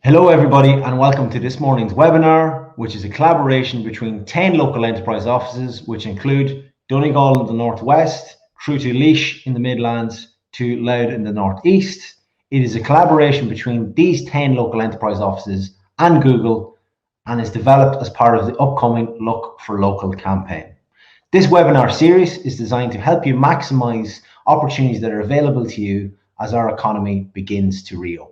Hello everybody and welcome to this morning's webinar, which is a collaboration between 10 local enterprise offices, which include Donegal in the northwest, through to Laois in the Midlands, to Louth in the northeast. It is a collaboration between these 10 local enterprise offices and Google, and is developed as part of the upcoming Look for Local campaign. This webinar series is designed to help you maximize opportunities that are available to you as our economy begins to reopen.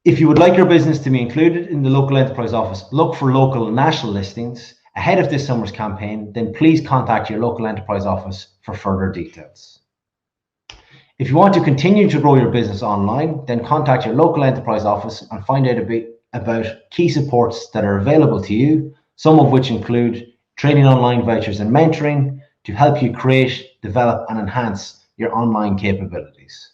If you would like your business to be included in the local enterprise office Look for Local national listings ahead of this summer's campaign, then please contact your local enterprise office for further details. If you want to continue to grow your business online, then contact your local enterprise office and find out a bit about key supports that are available to you, some of which include Trading Online Vouchers and mentoring to help you create, develop and enhance your online capabilities.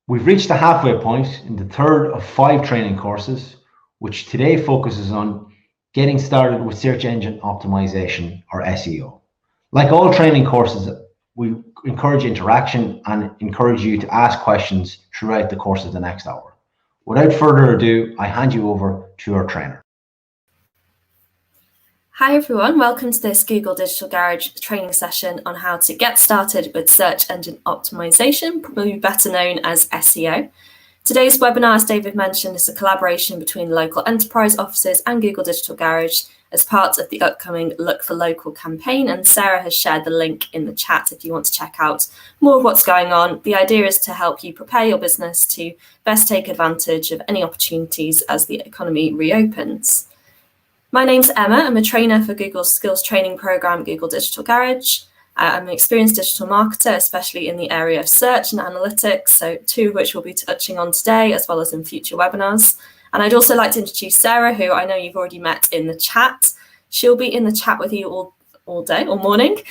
We've reached the halfway point in the third of 5 training courses, which today focuses on getting started with search engine optimization, or SEO. Like all training courses, we encourage interaction and encourage you to ask questions throughout the course of the next hour. Without further ado, I hand you over to our trainer. Hi everyone, welcome to this Google Digital Garage training session on how to get started with search engine optimization, probably better known as SEO. Today's webinar, as David mentioned, is a collaboration between local enterprise offices and Google Digital Garage as part of the upcoming Look for Local campaign, and Sarah has shared the link in the chat if you want to check out more of what's going on. The idea is to help you prepare your business to best take advantage of any opportunities as the economy reopens. My name's Emma. I'm a trainer for Google's skills training program, Google Digital Garage. I'm an experienced digital marketer, especially in the area of search and analytics, so 2 of which we'll be touching on today, as well as in future webinars. And I'd also like to introduce Sarah, who I know you've already met in the chat. She'll be in the chat with you all day, all morning,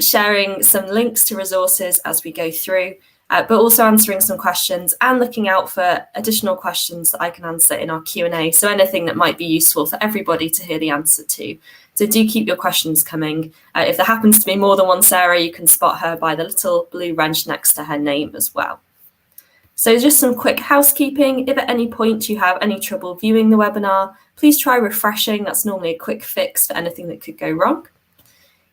sharing some links to resources as we go through. But also answering some questions and looking out for additional questions that I can answer in our Q&A. So anything that might be useful for everybody to hear the answer to. So do keep your questions coming. If there happens to be more than one Sarah, you can spot her by the little blue wrench next to her name as well. So just some quick housekeeping. If at any point you have any trouble viewing the webinar, please try refreshing. That's normally a quick fix for anything that could go wrong.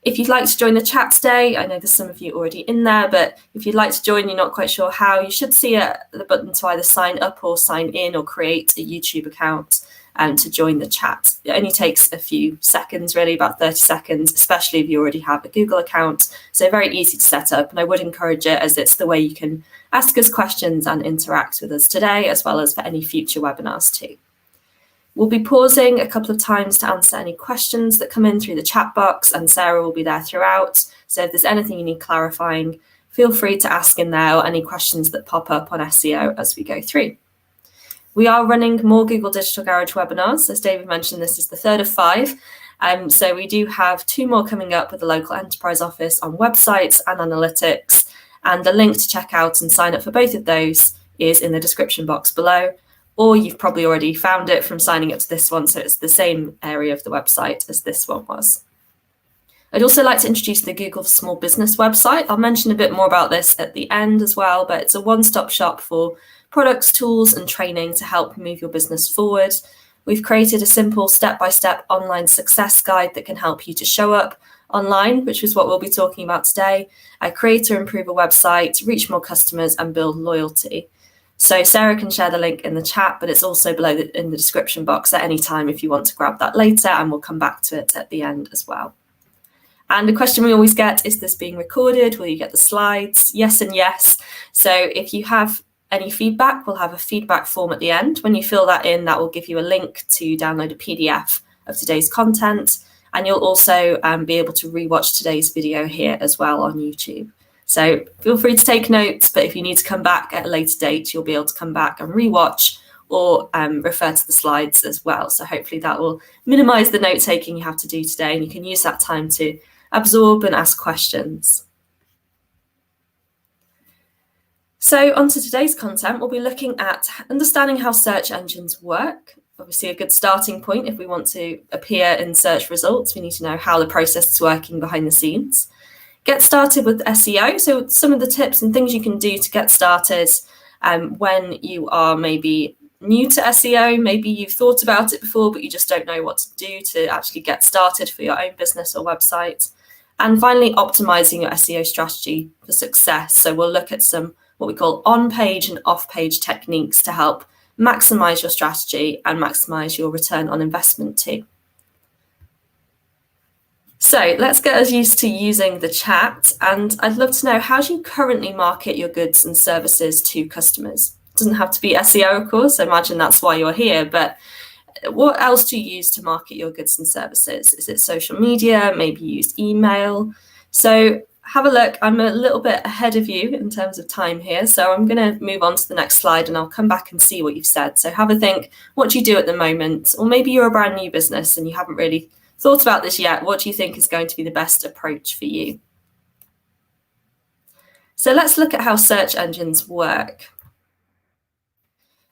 If you'd like to join the chat today, I know there's some of you already in there, but if you'd like to join, you're not quite sure how, you should see the button to either sign up or sign in or create a YouTube account to join the chat. It only takes a few seconds, really, about 30 seconds, especially if you already have a Google account. So very easy to set up, and I would encourage it as it's the way you can ask us questions and interact with us today, as well as for any future webinars too. We'll be pausing a couple of times to answer any questions that come in through the chat box, and Sarah will be there throughout. So if there's anything you need clarifying, feel free to ask in there, or any questions that pop up on SEO as we go through. We are running more Google Digital Garage webinars. As David mentioned, this is the third of 5. So we do have 2 more coming up with the local enterprise office on websites and analytics. And the link to check out and sign up for both of those is in the description box below. Or you've probably already found it from signing up to this one, so it's the same area of the website as this one was. I'd also like to introduce the Google for Small Business website. I'll mention a bit more about this at the end as well, but it's a one-stop shop for products, tools, and training to help move your business forward. We've created a simple step-by-step online success guide that can help you to show up online, which is what we'll be talking about today, create or improve a website, reach more customers, and build loyalty. So Sarah can share the link in the chat, but it's also below in the description box at any time if you want to grab that later, and we'll come back to it at the end as well. And the question we always get, is this being recorded? Will you get the slides? Yes and yes. So if you have any feedback, we'll have a feedback form at the end. When you fill that in, that will give you a link to download a PDF of today's content. And you'll also be able to rewatch today's video here as well on YouTube. So feel free to take notes, but if you need to come back at a later date, you'll be able to come back and rewatch or refer to the slides as well. So hopefully that will minimize the note taking you have to do today, and you can use that time to absorb and ask questions. So onto today's content, we'll be looking at understanding how search engines work. Obviously a good starting point if we want to appear in search results, we need to know how the process is working behind the scenes. Get started with SEO. So some of the tips and things you can do to get started when you are maybe new to SEO, maybe you've thought about it before, but you just don't know what to do to actually get started for your own business or website. And finally, optimizing your SEO strategy for success. So we'll look at some what we call on-page and off-page techniques to help maximize your strategy and maximize your return on investment too. So let's get us used to using the chat, and I'd love to know, how do you currently market your goods and services to customers? It doesn't have to be SEO, of course, I imagine that's why you're here, but what else do you use to market your goods and services? Is it social media? Maybe you use email? So have a look. I'm a little bit ahead of you in terms of time here, so I'm going to move on to the next slide and I'll come back and see what you've said. So have a think, what do you do at the moment? Or maybe you're a brand new business and you haven't really thought about this yet. What do you think is going to be the best approach for you? So let's look at how search engines work.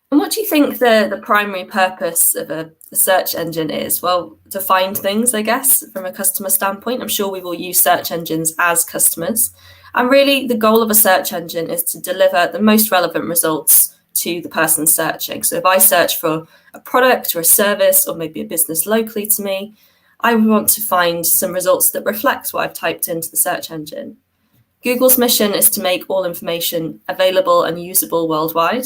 And what do you think the primary purpose of a search engine is? Well, to find things, I guess, from a customer standpoint. I'm sure we will use search engines as customers. And really, the goal of a search engine is to deliver the most relevant results to the person searching. So if I search for a product or a service or maybe a business locally to me, I would want to find some results that reflect what I've typed into the search engine. Google's mission is to make all information available and usable worldwide.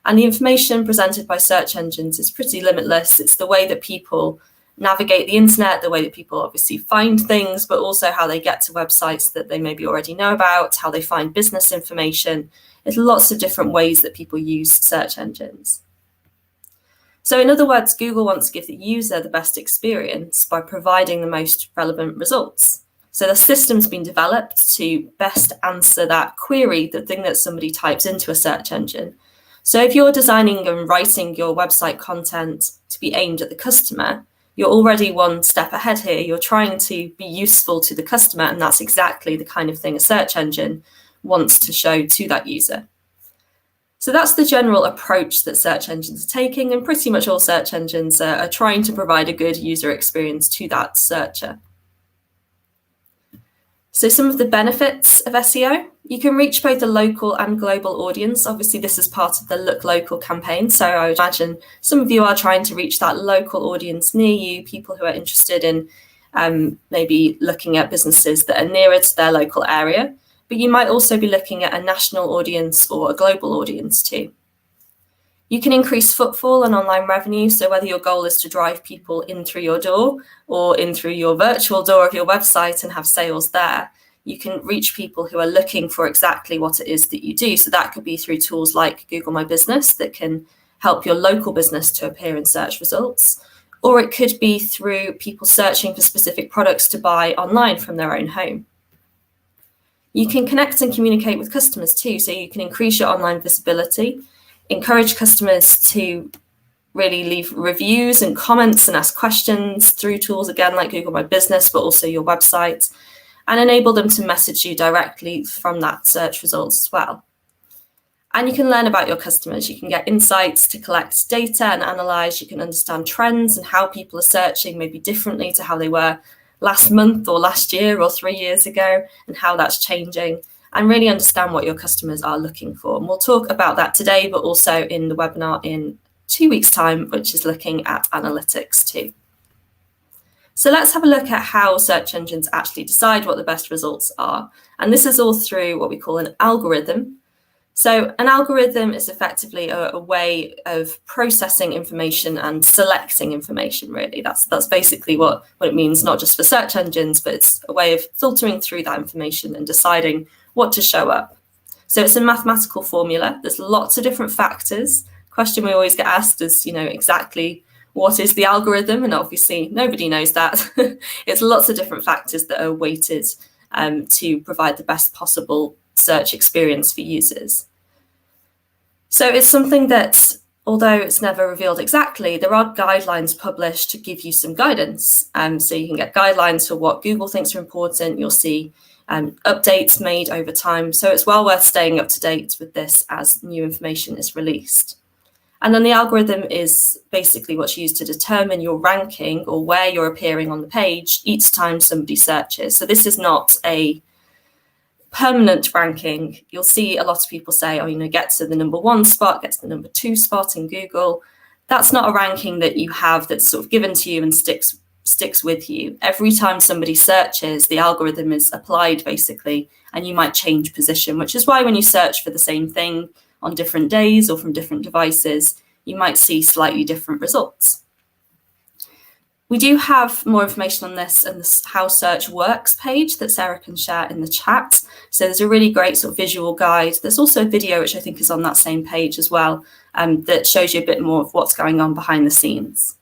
And the information presented by search engines is pretty limitless. It's the way that people navigate the internet, the way that people obviously find things, but also how they get to websites that they maybe already know about, how they find business information. There's lots of different ways that people use search engines. So in other words, Google wants to give the user the best experience by providing the most relevant results. So the system's been developed to best answer that query, the thing that somebody types into a search engine. So if you're designing and writing your website content to be aimed at the customer, you're already one step ahead here. You're trying to be useful to the customer, and that's exactly the kind of thing a search engine wants to show to that user. So that's the general approach that search engines are taking, and pretty much all search engines are trying to provide a good user experience to that searcher. So some of the benefits of SEO: you can reach both a local and global audience. Obviously, this is part of the Look Local campaign. So I would imagine some of you are trying to reach that local audience near you, people who are interested in maybe looking at businesses that are nearer to their local area. But you might also be looking at a national audience or a global audience too. You can increase footfall and online revenue. So whether your goal is to drive people in through your door or in through your virtual door of your website and have sales there, you can reach people who are looking for exactly what it is that you do. So that could be through tools like Google My Business that can help your local business to appear in search results. Or it could be through people searching for specific products to buy online from their own home. You can connect and communicate with customers too. So you can increase your online visibility, encourage customers to really leave reviews and comments and ask questions through tools, again, like Google My Business, but also your website, and enable them to message you directly from that search results as well. And you can learn about your customers. You can get insights to collect data and analyze. You can understand trends and how people are searching maybe differently to how they were last month or last year or 3 years ago, and how that's changing, and really understand what your customers are looking for. And we'll talk about that today, but also in the webinar in 2 weeks' time, which is looking at analytics too. So let's have a look at how search engines actually decide what the best results are. And this is all through what we call an algorithm. So an algorithm is effectively a way of processing information and selecting information, really. That's basically what it means, not just for search engines, but it's a way of filtering through that information and deciding what to show up. So it's a mathematical formula. There's lots of different factors. Question we always get asked is, exactly what is the algorithm? And obviously nobody knows that. It's lots of different factors that are weighted to provide the best possible search experience for users. So it's something that, although it's never revealed exactly, there are guidelines published to give you some guidance. So you can get guidelines for what Google thinks are important. You'll see updates made over time. So it's well worth staying up to date with this as new information is released. And then the algorithm is basically what's used to determine your ranking or where you're appearing on the page each time somebody searches. So this is not a permanent ranking, you'll see a lot of people say, oh, get to the number 1 spot, get to the number 2 spot in Google. That's not a ranking that you have that's sort of given to you and sticks with you. Every time somebody searches, the algorithm is applied basically, and you might change position, which is why when you search for the same thing on different days or from different devices, you might see slightly different results. We do have more information on this in the How Search Works page that Sarah can share in the chat. So there's a really great sort of visual guide. There's also a video, which I think is on that same page as well, that shows you a bit more of what's going on behind the scenes.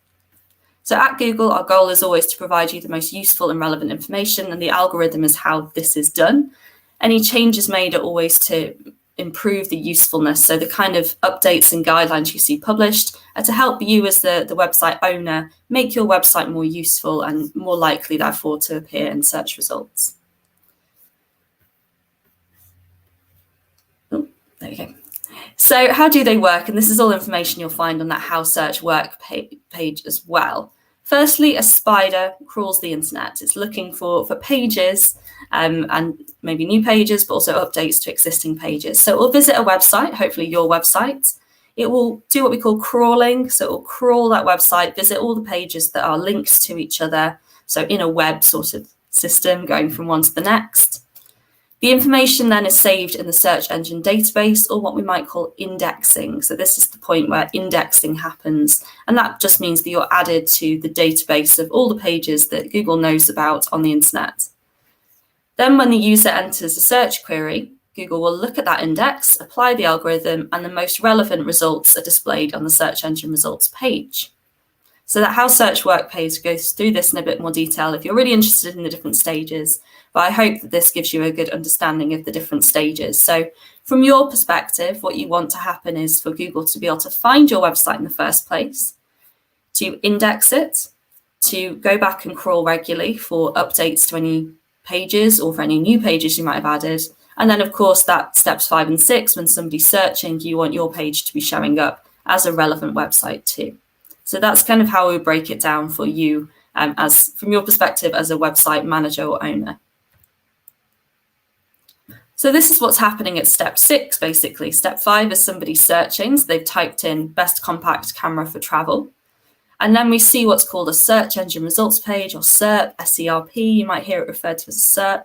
So at Google, our goal is always to provide you the most useful and relevant information, and the algorithm is how this is done. Any changes made are always to improve the usefulness. So the kind of updates and guidelines you see published are to help you as the website owner make your website more useful and more likely, therefore, to appear in search results. Oh, there you go. So how do they work? And this is all information you'll find on that How Search Work page as well. Firstly, a spider crawls the internet. It's looking for pages and maybe new pages, but also updates to existing pages. So it will visit a website, hopefully your website. It will do what we call crawling. So it will crawl that website, visit all the pages that are linked to each other. So in a web sort of system, going from one to the next. The information then is saved in the search engine database, or what we might call indexing. So this is the point where indexing happens. And that just means that you're added to the database of all the pages that Google knows about on the internet. Then when the user enters a search query, Google will look at that index, apply the algorithm, and the most relevant results are displayed on the search engine results page. So that How Search Work page goes through this in a bit more detail if you're really interested in the different stages. But I hope that this gives you a good understanding of the different stages. So from your perspective, what you want to happen is for Google to be able to find your website in the first place, to index it, to go back and crawl regularly for updates to any pages or for any new pages you might have added. And then, of course, that steps 5 and 6, when somebody's searching, you want your page to be showing up as a relevant website too. So that's kind of how we break it down for you as from your perspective as a website manager or owner. So this is what's happening at step 6, basically. Step 5 is somebody searching. So they've typed in best compact camera for travel. And then we see what's called a search engine results page, or SERP, SERP. You might hear it referred to as a SERP.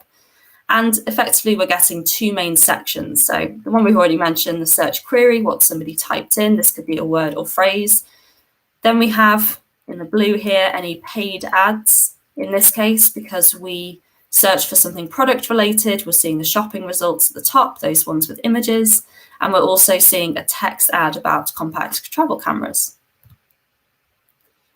And effectively, we're getting 2 main sections. So the one we've already mentioned, the search query, what somebody typed in. This could be a word or phrase. Then we have, in the blue here, any paid ads. In this case, because we search for something product related, we're seeing the shopping results at the top, those ones with images, and we're also seeing a text ad about compact travel cameras.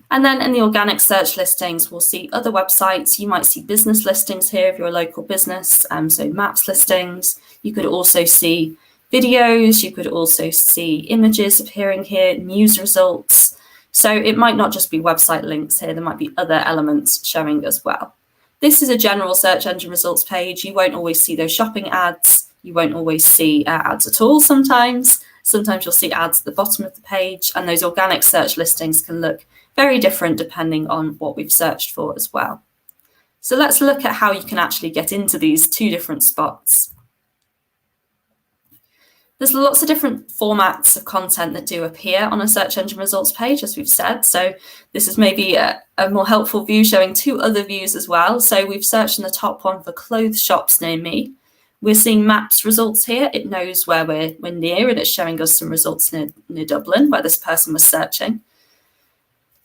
And then in the organic search listings, we'll see other websites. You might see business listings here if you're a local business, so maps listings. You could also see videos, you could also see images appearing here, news results. So it might not just be website links here, there might be other elements showing as well. This is a general search engine results page. You won't always see those shopping ads. You won't always see ads at all sometimes. Sometimes you'll see ads at the bottom of the page, and those organic search listings can look very different depending on what we've searched for as well. So let's look at how you can actually get into these 2 different spots. There's lots of different formats of content that do appear on a search engine results page, as we've said. So this is maybe a more helpful view showing 2 other views as well. So we've searched in the top one for clothes shops near me. We're seeing maps results here. It knows where we're near, and it's showing us some results near Dublin, where this person was searching.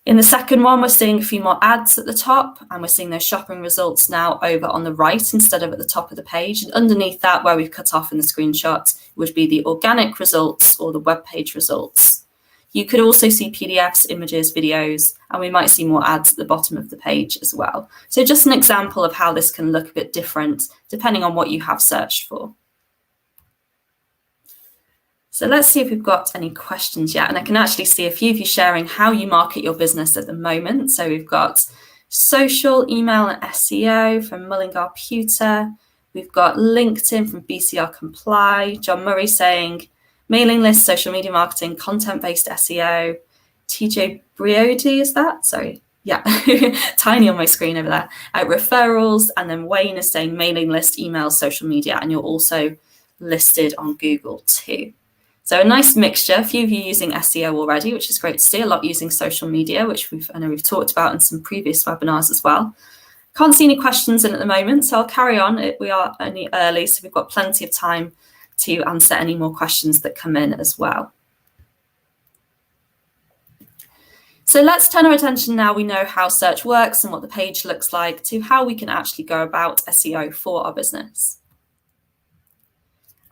In the second one, we're seeing a few more ads at the top, and we're seeing those shopping results now over on the right instead of at the top of the page. And underneath that, where we've cut off in the screenshot, would be the organic results or the web page results. You could also see PDFs, images, videos, and we might see more ads at the bottom of the page as well. So just an example of how this can look a bit different depending on what you have searched for. So let's see if we've got any questions yet. And I can actually see a few of you sharing how you market your business at the moment. So we've got social, email, and SEO from Mullingar Pewter. We've got LinkedIn from BCR Comply. John Murray saying mailing list, social media marketing, content-based SEO. TJ Briody, is that? Sorry. Yeah, tiny on my screen over there. Referrals, and then Wayne is saying mailing list, email, social media, and you're also listed on Google too. So a nice mixture. A few of you using SEO already, which is great to see. A lot using social media, which I know we've talked about in some previous webinars as well. Can't see any questions in at the moment, so I'll carry on. We are only early, so we've got plenty of time to answer any more questions that come in as well. So let's turn our attention now. We know how search works and what the page looks like, to how we can actually go about SEO for our business.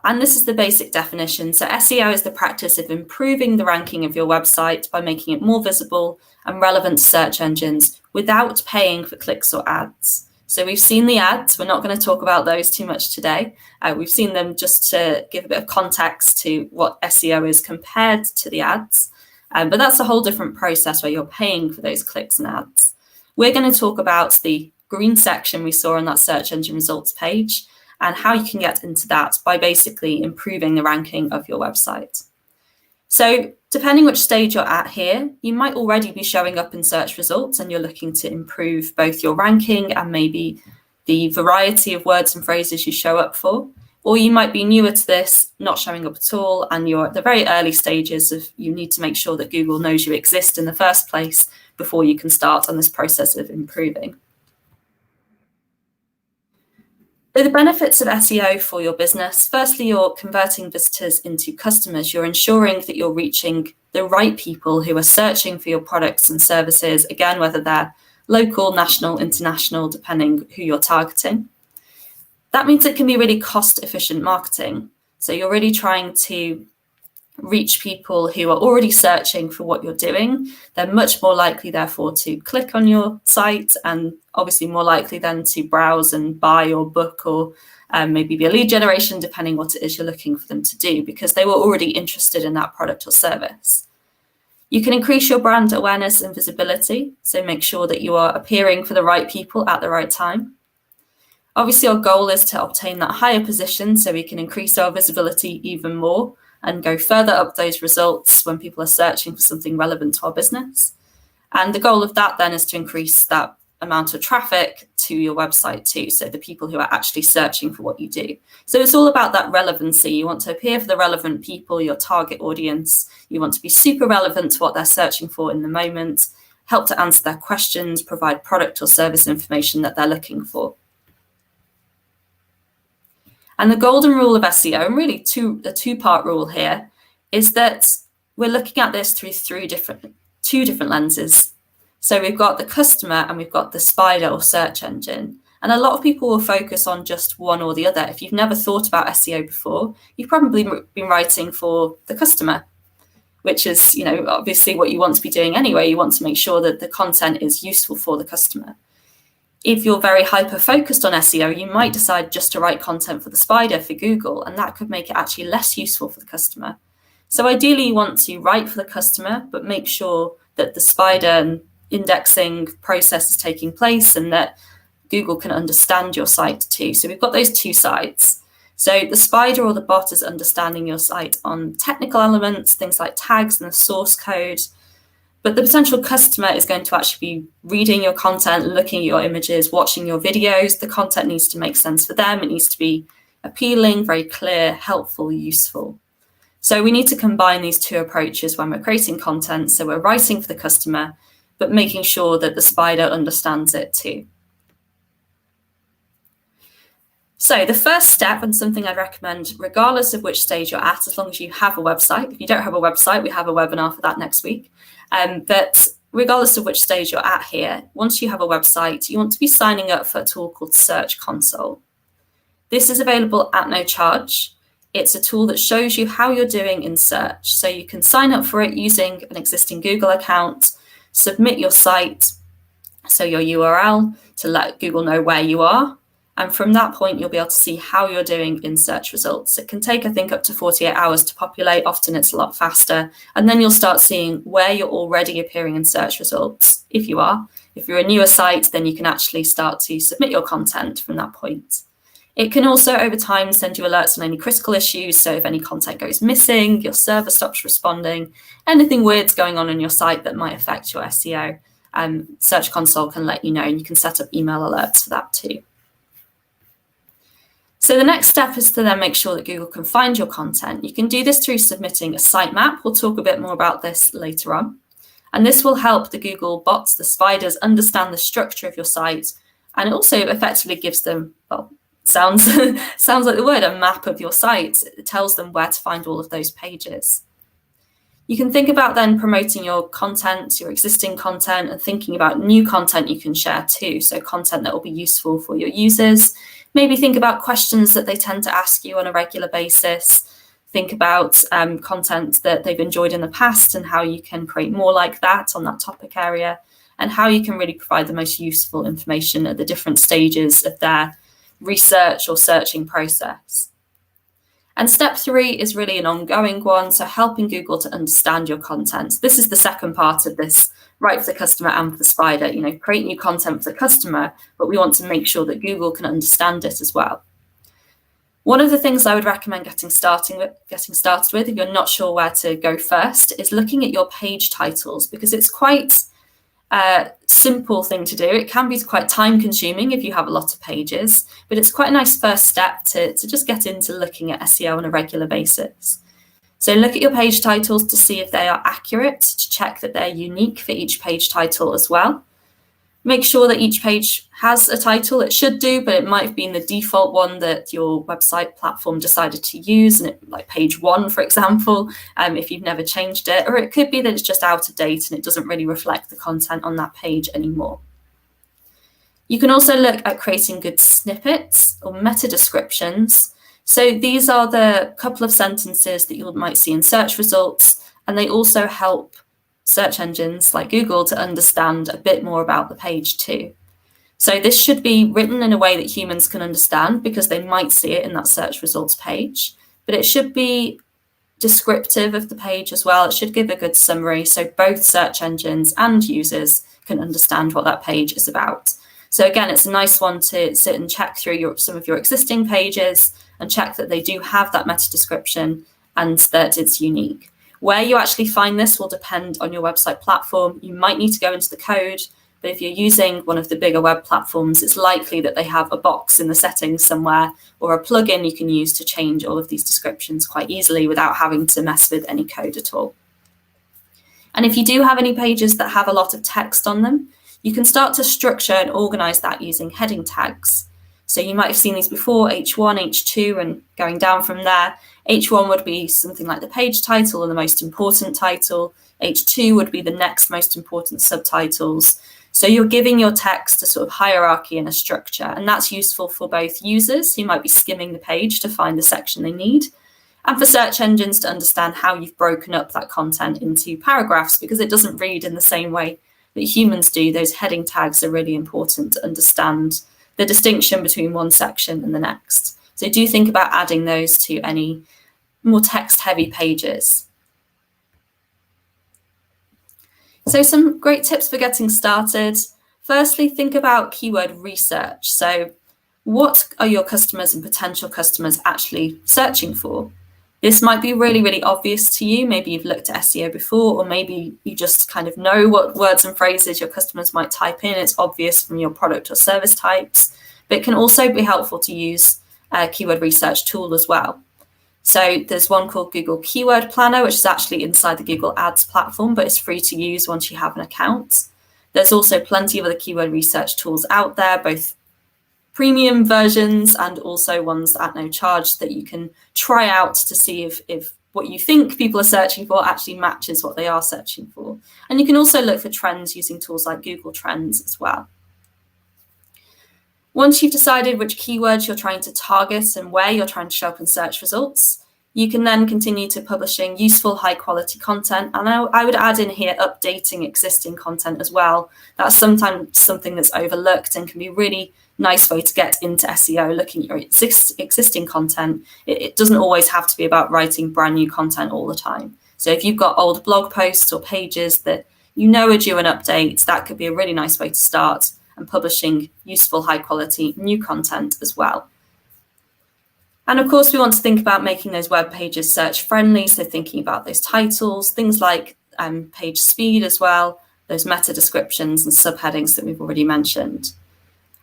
And this is the basic definition. So SEO is the practice of improving the ranking of your website by making it more visible and relevant to search engines without paying for clicks or ads. So we've seen the ads. We're not going to talk about those too much today. We've seen them just to give a bit of context to what SEO is compared to the ads. But that's a whole different process where you're paying for those clicks and ads. We're going to talk about the green section we saw on that search engine results page, and how you can get into that by basically improving the ranking of your website. So depending which stage you're at here, you might already be showing up in search results and you're looking to improve both your ranking and maybe the variety of words and phrases you show up for. Or you might be newer to this, not showing up at all, and you're at the very early stages of you need to make sure that Google knows you exist in the first place before you can start on this process of improving. So the benefits of SEO for your business: firstly, you're converting visitors into customers. You're ensuring that you're reaching the right people who are searching for your products and services, again, whether they're local, national, international, depending who you're targeting. That means it can be really cost-efficient marketing. So you're really trying to reach people who are already searching for what you're doing. They're much more likely, therefore, to click on your site, and obviously more likely then to browse and buy or book, or maybe be a lead generation, depending what it is you're looking for them to do, because they were already interested in that product or service. You can increase your brand awareness and visibility, so make sure that you are appearing for the right people at the right time. Obviously, our goal is to obtain that higher position so we can increase our visibility even more and go further up those results when people are searching for something relevant to our business. And the goal of that then is to increase that amount of traffic to your website too, so the people who are actually searching for what you do. So it's all about that relevancy. You want to appear for the relevant people, your target audience. You want to be super relevant to what they're searching for in the moment, help to answer their questions, provide product or service information that they're looking for. And the golden rule of SEO, and really the two-part rule here, is that we're looking at this through two different lenses. So we've got the customer and we've got the spider or search engine. And a lot of people will focus on just one or the other. If you've never thought about SEO before, you've probably been writing for the customer, which is, obviously what you want to be doing anyway. You want to make sure that the content is useful for the customer. If you're very hyper-focused on SEO, you might decide just to write content for the spider for Google, and that could make it actually less useful for the customer. So ideally, you want to write for the customer, but make sure that the spider and indexing process is taking place and that Google can understand your site too. So we've got those two sides. So the spider or the bot is understanding your site on technical elements, things like tags and the source code. But the potential customer is going to actually be reading your content, looking at your images, watching your videos. The content needs to make sense for them. It needs to be appealing, very clear, helpful, useful. So we need to combine these two approaches when we're creating content. So we're writing for the customer, but making sure that the spider understands it too. So the first step, and something I'd recommend regardless of which stage you're at, as long as you have a website. If you don't have a website, we have a webinar for that next week. But regardless of which stage you're at here, once you have a website, you want to be signing up for a tool called Search Console. This is available at no charge. It's a tool that shows you how you're doing in search. So you can sign up for it using an existing Google account, submit your site, so your URL, to let Google know where you are. And from that point, you'll be able to see how you're doing in search results. It can take, I think, up to 48 hours to populate. Often it's a lot faster. And then you'll start seeing where you're already appearing in search results, if you are. If you're a newer site, then you can actually start to submit your content from that point. It can also, over time, send you alerts on any critical issues. So if any content goes missing, your server stops responding, anything weird's going on in your site that might affect your SEO. Search Console can let you know, and you can set up email alerts for that too. So the next step is to then make sure that Google can find your content. You can do this through submitting a sitemap. We'll talk a bit more about this later on. And this will help the Google bots, the spiders, understand the structure of your site. And it also effectively gives them, well, sounds like the word, a map of your site. It tells them where to find all of those pages. You can think about then promoting your content, your existing content, and thinking about new content you can share too. So content that will be useful for your users. Maybe think about questions that they tend to ask you on a regular basis. Think about content that they've enjoyed in the past and how you can create more like that on that topic area, and how you can really provide the most useful information at the different stages of their research or searching process. And step 3 is really an ongoing one, so helping Google to understand your content. This is the second part of this, right for the customer and for the spider. Create new content for the customer, but we want to make sure that Google can understand it as well. One of the things I would recommend getting started with, if you're not sure where to go first, is looking at your page titles, because it's quite a simple thing to do. It can be quite time consuming if you have a lot of pages, but it's quite a nice first step to just get into looking at SEO on a regular basis. So look at your page titles to see if they are accurate, to check that they're unique for each page title as well. Make sure that each page has a title. It should do, but it might have been the default one that your website platform decided to use, and like page 1, for example, if you've never changed it. Or it could be that it's just out of date and it doesn't really reflect the content on that page anymore. You can also look at creating good snippets or meta descriptions. So these are the couple of sentences that you might see in search results, and they also help search engines like Google to understand a bit more about the page too. So this should be written in a way that humans can understand, because they might see it in that search results page, but it should be descriptive of the page as well. It should give a good summary so both search engines and users can understand what that page is about. So again, it's a nice one to sit and check through some of your existing pages and check that they do have that meta description and that it's unique. Where you actually find this will depend on your website platform. You might need to go into the code, but if you're using one of the bigger web platforms, it's likely that they have a box in the settings somewhere or a plugin you can use to change all of these descriptions quite easily without having to mess with any code at all. And if you do have any pages that have a lot of text on them, you can start to structure and organize that using heading tags. So you might have seen these before, H1, H2, and going down from there. H1 would be something like the page title or the most important title. H2 would be the next most important subtitles. So you're giving your text a sort of hierarchy and a structure, and that's useful for both users who might be skimming the page to find the section they need, and for search engines to understand how you've broken up that content into paragraphs, because it doesn't read in the same way that humans do. Those heading tags are really important to understand the distinction between one section and the next. So do think about adding those to any more text-heavy pages. So some great tips for getting started. Firstly, think about keyword research. So what are your customers and potential customers actually searching for? This might be really, really obvious to you. Maybe you've looked at SEO before, or maybe you just kind of know what words and phrases your customers might type in. It's obvious from your product or service types, but it can also be helpful to use a keyword research tool as well. So there's one called Google Keyword Planner, which is actually inside the Google Ads platform, but it's free to use once you have an account. There's also plenty of other keyword research tools out there, both premium versions and also ones at no charge that you can try out to see if what you think people are searching for actually matches what they are searching for. And you can also look for trends using tools like Google Trends as well. Once you've decided which keywords you're trying to target and where you're trying to show up in search results, you can then continue to publishing useful, high-quality content. And I would add in here updating existing content as well. That's sometimes something that's overlooked and can be a really nice way to get into SEO, looking at your existing content. It doesn't always have to be about writing brand new content all the time. So if you've got old blog posts or pages that you know are due an update, that could be a really nice way to start, and publishing useful, high-quality new content as well. And of course, we want to think about making those web pages search friendly. So thinking about those titles, things like page speed as well, those meta descriptions and subheadings that we've already mentioned.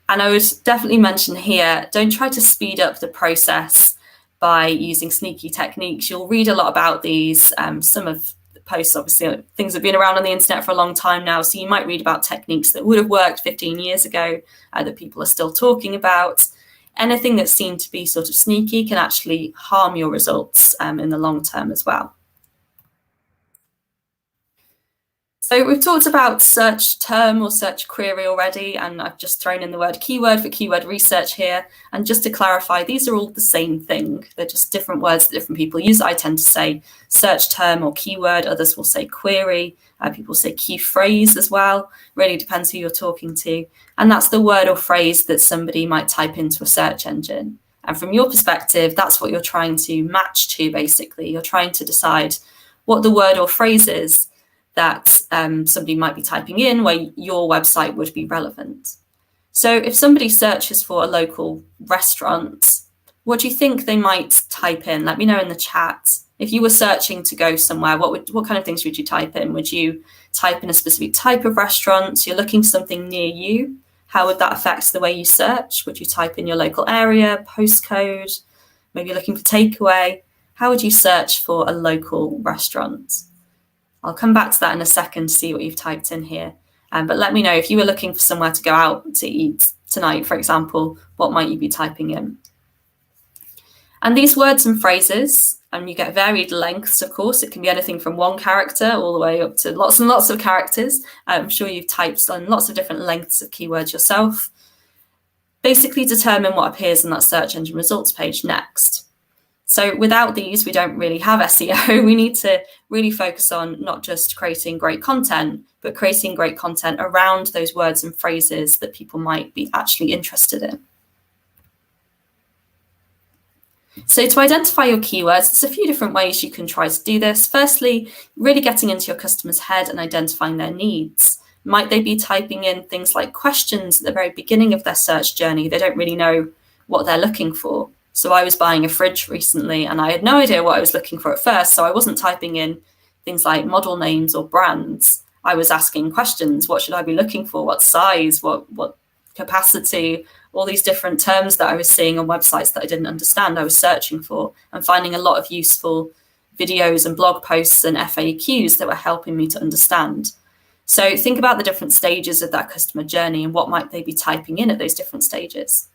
And I would definitely mention here, don't try to speed up the process by using sneaky techniques. You'll read a lot about these. Some of the posts, obviously, things have been around on the internet for a long time now. So you might read about techniques that would have worked 15 years ago that people are still talking about. Anything that seemed to be sort of sneaky can actually harm your results in the long term as well. So we've talked about search term or search query already, and I've just thrown in the word keyword for keyword research here. And just to clarify, these are all the same thing. They're just different words that different people use. I tend to say search term or keyword. Others will say query. People say key phrase as well. Really depends who you're talking to. And that's the word or phrase that somebody might type into a search engine. And from your perspective, that's what you're trying to match to, basically. You're trying to decide what the word or phrase is that somebody might be typing in where your website would be relevant. So if somebody searches for a local restaurant, what do you think they might type in? Let me know in the chat. If you were searching to go somewhere, what kind of things would you type in? Would you type in a specific type of restaurant? You're looking for something near you. How would that affect the way you search? Would you type in your local area, postcode? Maybe you're looking for takeaway. How would you search for a local restaurant? I'll come back to that in a second to see what you've typed in here. But let me know if you were looking for somewhere to go out to eat tonight, for example, what might you be typing in? And these words and phrases, and you get varied lengths, of course. It can be anything from one character all the way up to lots and lots of characters. I'm sure you've typed on lots of different lengths of keywords yourself. Basically determine what appears on that search engine results page next. So without these, we don't really have SEO. We need to really focus on not just creating great content, but creating great content around those words and phrases that people might be actually interested in. So to identify your keywords, there's a few different ways you can try to do this. Firstly, really getting into your customer's head and identifying their needs. Might they be typing in things like questions at the very beginning of their search journey? They don't really know what they're looking for. So I was buying a fridge recently and I had no idea what I was looking for at first. So I wasn't typing in things like model names or brands. I was asking questions. What should I be looking for? What size? What capacity? All these different terms that I was seeing on websites that I didn't understand, I was searching for and finding a lot of useful videos and blog posts and FAQs that were helping me to understand. So think about the different stages of that customer journey and what might they be typing in at those different stages.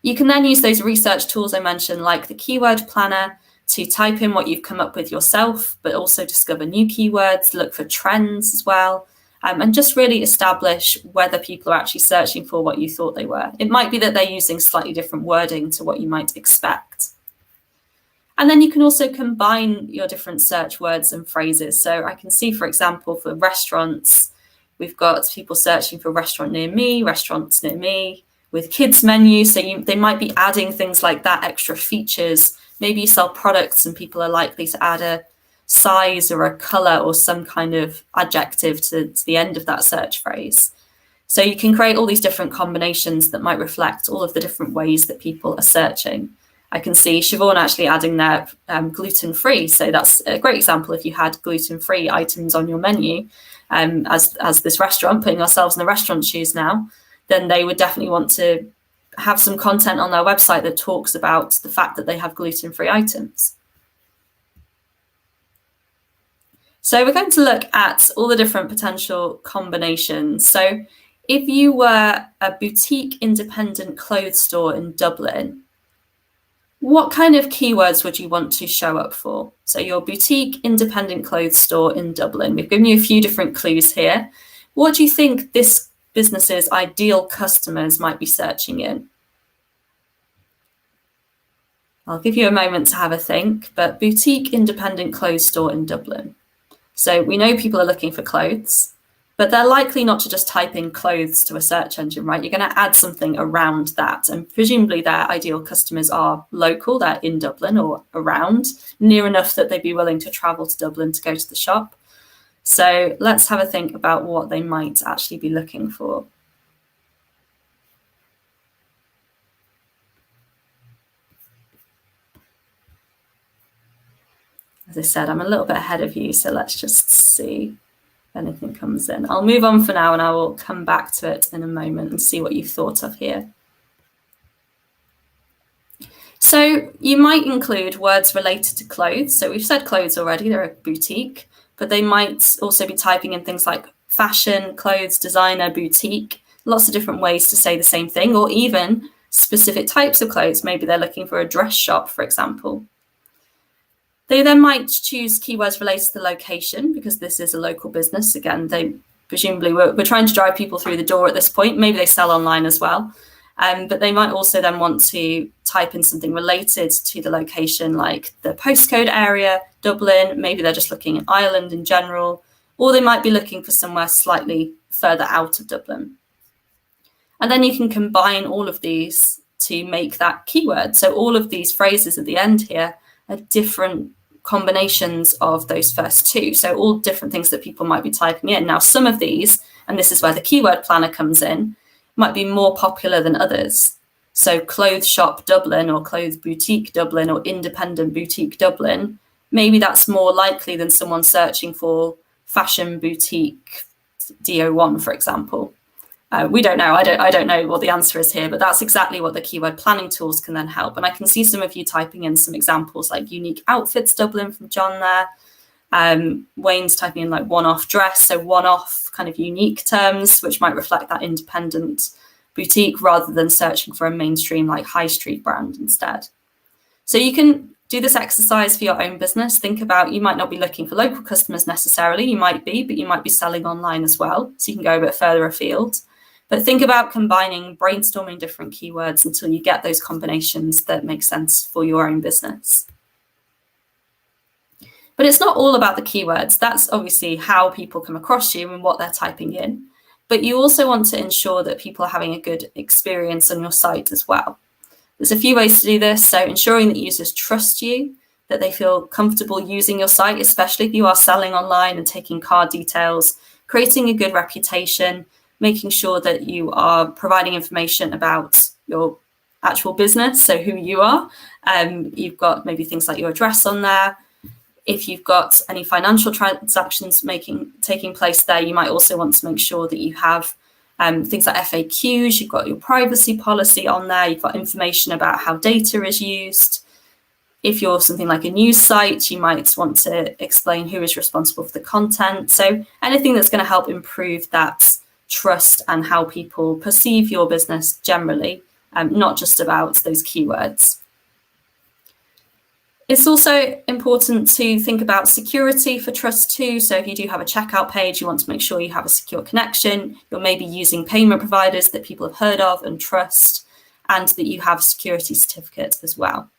You can then use those research tools I mentioned, like the keyword planner, to type in what you've come up with yourself, but also discover new keywords, look for trends as well, and just really establish whether people are actually searching for what you thought they were. It might be that they're using slightly different wording to what you might expect. And then you can also combine your different search words and phrases. So I can see, for example, for restaurants, we've got people searching for restaurant near me, restaurants near me, with kids menu. So they might be adding things like that, extra features. Maybe you sell products and people are likely to add a size or a color or some kind of adjective to the end of that search phrase. So you can create all these different combinations that might reflect all of the different ways that people are searching. I can see Siobhan actually adding their gluten-free. So that's a great example. If you had gluten-free items on your menu, as this restaurant, putting ourselves in the restaurant shoes now, then they would definitely want to have some content on their website that talks about the fact that they have gluten-free items. So we're going to look at all the different potential combinations. So if you were a boutique independent clothes store in Dublin, what kind of keywords would you want to show up for? So your boutique independent clothes store in Dublin. We've given you a few different clues here. What do you think this business's ideal customers might be searching in? I'll give you a moment to have a think, but boutique independent clothes store in Dublin. So we know people are looking for clothes, but they're likely not to just type in clothes to a search engine, right? You're going to add something around that. And presumably their ideal customers are local, they're in Dublin or around, near enough that they'd be willing to travel to Dublin to go to the shop. So let's have a think about what they might actually be looking for. As I said, I'm a little bit ahead of you, so let's just see. anything comes in. I'll move on for now and I will come back to it in a moment and see what you've thought of here. So you might include words related to clothes. So we've said clothes already, they're a boutique, but they might also be typing in things like fashion, clothes, designer, boutique, lots of different ways to say the same thing, or even specific types of clothes. Maybe they're looking for a dress shop, for example. They then might choose keywords related to the location because this is a local business. Again, they presumably we're trying to drive people through the door at this point. Maybe they sell online as well. But they might also then want to type in something related to the location, like the postcode area, Dublin. Maybe they're just looking at Ireland in general, or they might be looking for somewhere slightly further out of Dublin. And then you can combine all of these to make that keyword. So all of these phrases at the end here are different combinations of those first two. So all different things that people might be typing in. Now, some of these, and this is where the keyword planner comes in, might be more popular than others. So clothes shop Dublin or clothes boutique Dublin or independent boutique Dublin, maybe that's more likely than someone searching for fashion boutique DO1, for example. We don't know. I don't know what the answer is here, but that's exactly what the keyword planning tools can then help. And I can see some of you typing in some examples like unique outfits Dublin from John there. Wayne's typing in like one-off dress, so one-off kind of unique terms, which might reflect that independent boutique rather than searching for a mainstream like high street brand instead. So you can do this exercise for your own business. Think about, you might not be looking for local customers necessarily, you might be, but you might be selling online as well. So you can go a bit further afield. But think about combining, brainstorming different keywords until you get those combinations that make sense for your own business. But it's not all about the keywords. That's obviously how people come across you and what they're typing in. But you also want to ensure that people are having a good experience on your site as well. There's a few ways to do this. So ensuring that users trust you, that they feel comfortable using your site, especially if you are selling online and taking card details, creating a good reputation, making sure that you are providing information about your actual business, so who you are. You've got maybe things like your address on there. If you've got any financial transactions taking place there, you might also want to make sure that you have things like FAQs, you've got your privacy policy on there, you've got information about how data is used. If you're something like a news site, you might want to explain who is responsible for the content. So anything that's going to help improve that trust and how people perceive your business generally, not just about those keywords. It's also important to think about security for trust too. So if you do have a checkout page, you want to make sure you have a secure connection. You're maybe using payment providers that people have heard of and trust, and that you have a security certificate as well.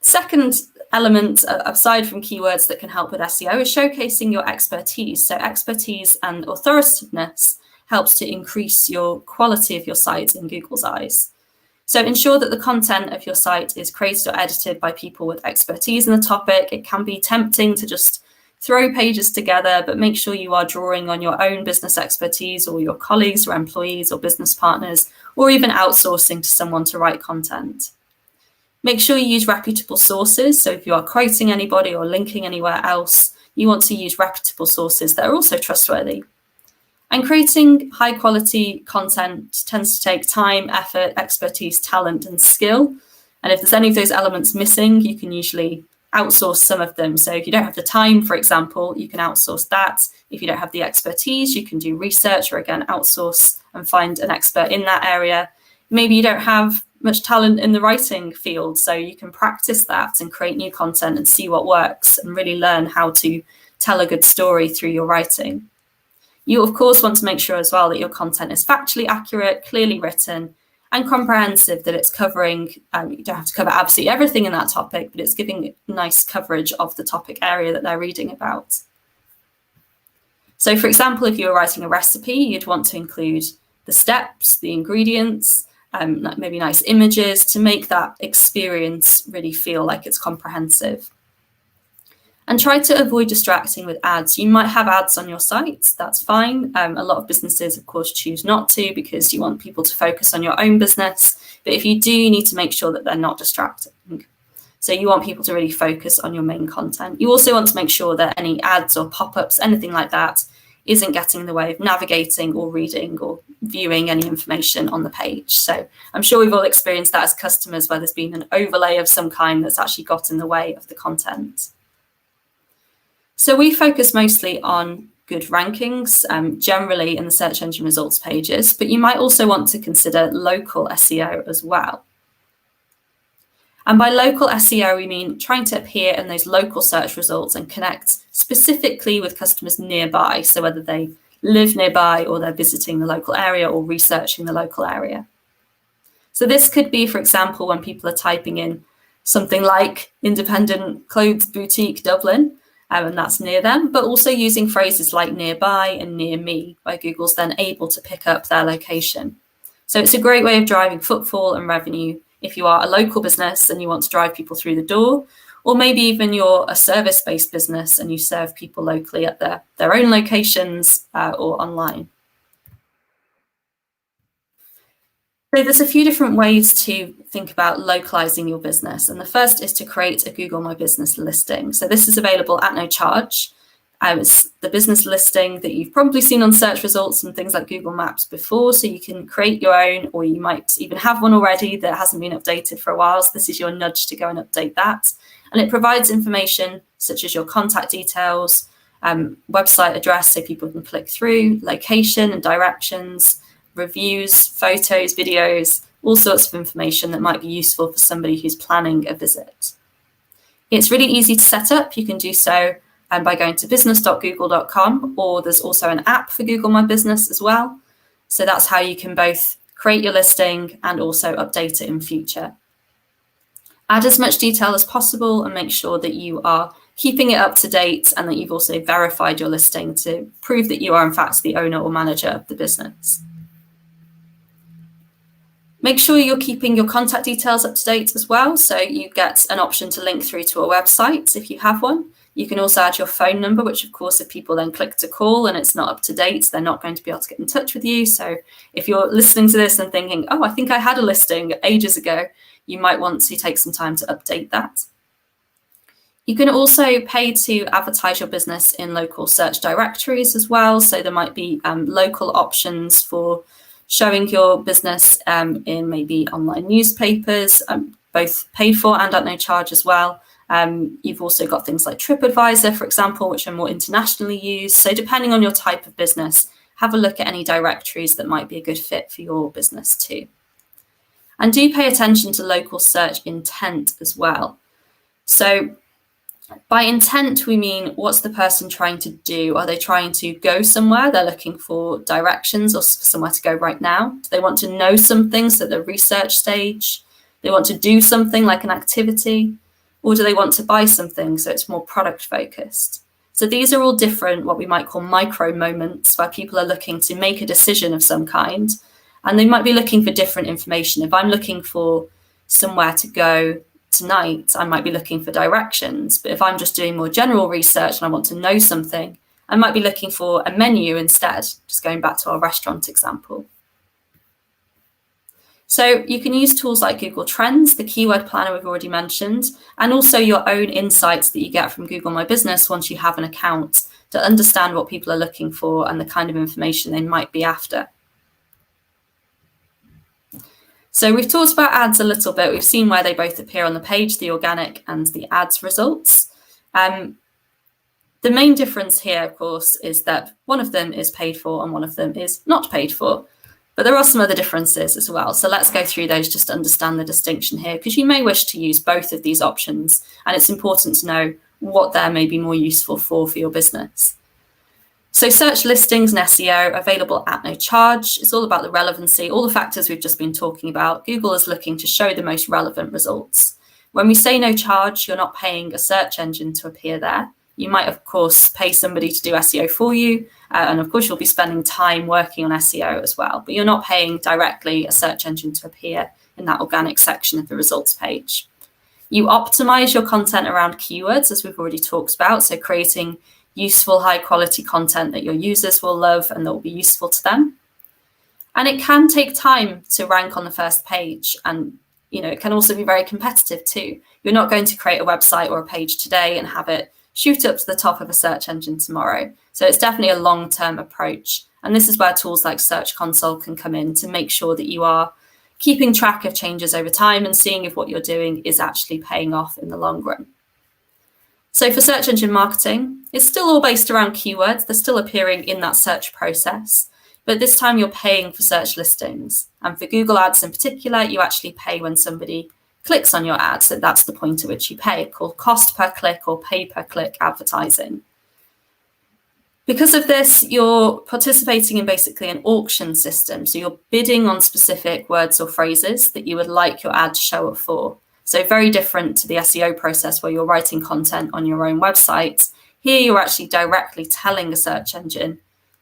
Second element, aside from keywords that can help with SEO, is showcasing your expertise. So expertise and authoritativeness helps to increase your quality of your site in Google's eyes. So ensure that the content of your site is created or edited by people with expertise in the topic. It can be tempting to just throw pages together, but make sure you are drawing on your own business expertise or your colleagues or employees or business partners, or even outsourcing to someone to write content. Make sure you use reputable sources. So if you are quoting anybody or linking anywhere else, you want to use reputable sources that are also trustworthy. And creating high quality content tends to take time, effort, expertise, talent, and skill. And if there's any of those elements missing, you can usually outsource some of them. So if you don't have the time, for example, you can outsource that. If you don't have the expertise, you can do research or again, outsource and find an expert in that area. Maybe you don't have much talent in the writing field, so you can practice that and create new content and see what works and really learn how to tell a good story through your writing. You, of course, want to make sure as well that your content is factually accurate, clearly written, and comprehensive, that it's covering, you don't have to cover absolutely everything in that topic, but it's giving nice coverage of the topic area that they're reading about. So, for example, if you were writing a recipe, you'd want to include the steps, the ingredients, maybe nice images to make that experience really feel like it's comprehensive. And try to avoid distracting with ads. You might have ads on your site, that's fine. A lot of businesses, of course, choose not to because you want people to focus on your own business. But if you do, you need to make sure that they're not distracting. So you want people to really focus on your main content. You also want to make sure that any ads or pop-ups, anything like that, isn't getting in the way of navigating or reading or viewing any information on the page. So I'm sure we've all experienced that as customers, where there's been an overlay of some kind that's actually got in the way of the content. So we focus mostly on good rankings, generally in the search engine results pages, but you might also want to consider local SEO as well. And by local SEO, we mean trying to appear in those local search results and connect specifically with customers nearby. So whether they live nearby or they're visiting the local area or researching the local area. So this could be, for example, when people are typing in something like independent clothes boutique Dublin, and that's near them, but also using phrases like nearby and near me, where Google's then able to pick up their location. So it's a great way of driving footfall and revenue if you are a local business and you want to drive people through the door, or maybe even you're a service-based business and you serve people locally at their own locations or online. So there's a few different ways to think about localizing your business. And the first is to create a Google My Business listing. So this is available at no charge. It's the business listing that you've probably seen on search results and things like Google Maps before. So you can create your own, or you might even have one already that hasn't been updated for a while. So this is your nudge to go and update that. And it provides information such as your contact details, website address so people can click through, location and directions, reviews, photos, videos, all sorts of information that might be useful for somebody who's planning a visit. It's really easy to set up. You can do so by going to business.google.com, or there's also an app for Google My Business as well. So that's how you can both create your listing and also update it in future. Add as much detail as possible and make sure that you are keeping it up to date and that you've also verified your listing to prove that you are in fact the owner or manager of the business. Make sure you're keeping your contact details up to date as well. So you get an option to link through to a website if you have one. You can also add your phone number, which of course, if people then click to call and it's not up to date, they're not going to be able to get in touch with you. So if you're listening to this and thinking, oh, I think I had a listing ages ago, you might want to take some time to update that. You can also pay to advertise your business in local search directories as well. So there might be local options for showing your business in maybe online newspapers, both paid for and at no charge as well. You've also got things like TripAdvisor, for example, which are more internationally used. So depending on your type of business, have a look at any directories that might be a good fit for your business too. And do pay attention to local search intent as well. So by intent, we mean, what's the person trying to do? Are they trying to go somewhere? They're looking for directions or somewhere to go right now. Do they want to know something, so the research stage? They want to do something like an activity? Or do they want to buy something, so it's more product focused? So these are all different, what we might call micro moments, where people are looking to make a decision of some kind, and they might be looking for different information. If I'm looking for somewhere to go tonight, I might be looking for directions. But if I'm just doing more general research and I want to know something, I might be looking for a menu instead, just going back to our restaurant example. So you can use tools like Google Trends, the keyword planner we've already mentioned, and also your own insights that you get from Google My Business once you have an account, to understand what people are looking for and the kind of information they might be after. So we've talked about ads a little bit. We've seen where they both appear on the page, the organic and the ads results. The main difference here, of course, is that one of them is paid for and one of them is not paid for. But there are some other differences as well. So let's go through those just to understand the distinction here, because you may wish to use both of these options, and it's important to know what they're maybe more useful for your business. So search listings and SEO available at no charge. It's all about the relevancy, all the factors we've just been talking about. Google is looking to show the most relevant results. When we say no charge, you're not paying a search engine to appear there. You might, of course, pay somebody to do SEO for you. And of course, you'll be spending time working on SEO as well. But you're not paying directly a search engine to appear in that organic section of the results page. You optimize your content around keywords, as we've already talked about. So creating useful, high quality content that your users will love and that will be useful to them. And it can take time to rank on the first page. And it can also be very competitive too. You're not going to create a website or a page today and have it shoot up to the top of a search engine tomorrow. So it's definitely a long-term approach. And this is where tools like Search Console can come in to make sure that you are keeping track of changes over time and seeing if what you're doing is actually paying off in the long run. So for search engine marketing, it's still all based around keywords. They're still appearing in that search process, but this time you're paying for search listings. And for Google Ads in particular, you actually pay when somebody clicks on your ad. So that's the point at which you pay, called cost per click or pay per click advertising. Because of this, you're participating in basically an auction system. So you're bidding on specific words or phrases that you would like your ad to show up for. So very different to the SEO process where you're writing content on your own website. Here you're actually directly telling the search engine,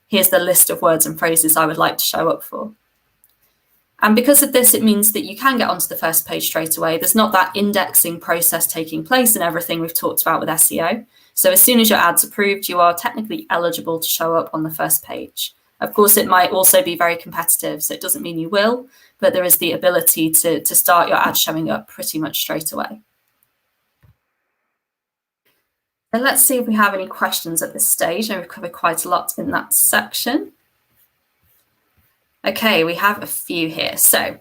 here's the list of words and phrases I would like to show up for. And because of this, it means that you can get onto the first page straight away. There's not that indexing process taking place and everything we've talked about with SEO. So as soon as your ad's approved, you are technically eligible to show up on the first page. Of course, it might also be very competitive, so it doesn't mean you will, but there is the ability to start your ad showing up pretty much straight away. And let's see if we have any questions at this stage. And we've covered quite a lot in that section. Okay, we have a few here. So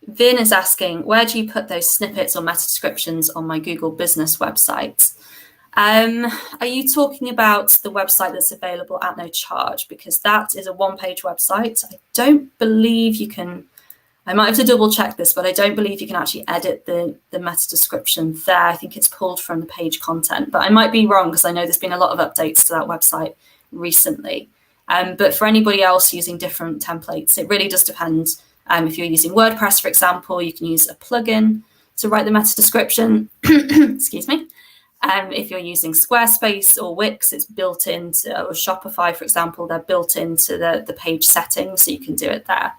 Vin is asking, where do you put those snippets or meta descriptions on my Google business website? Are you talking about the website that's available at no charge? Because that is a one-page website. I don't believe you can, I might have to double check this, but I don't believe you can actually edit the meta description there. I think it's pulled from the page content, but I might be wrong because I know there's been a lot of updates to that website recently. But for anybody else using different templates, it really does depend. If you're using WordPress, for example, you can use a plugin to write the meta description. Excuse me. If you're using Squarespace or Wix, it's built into, or Shopify, for example, they're built into the page settings, so you can do it there.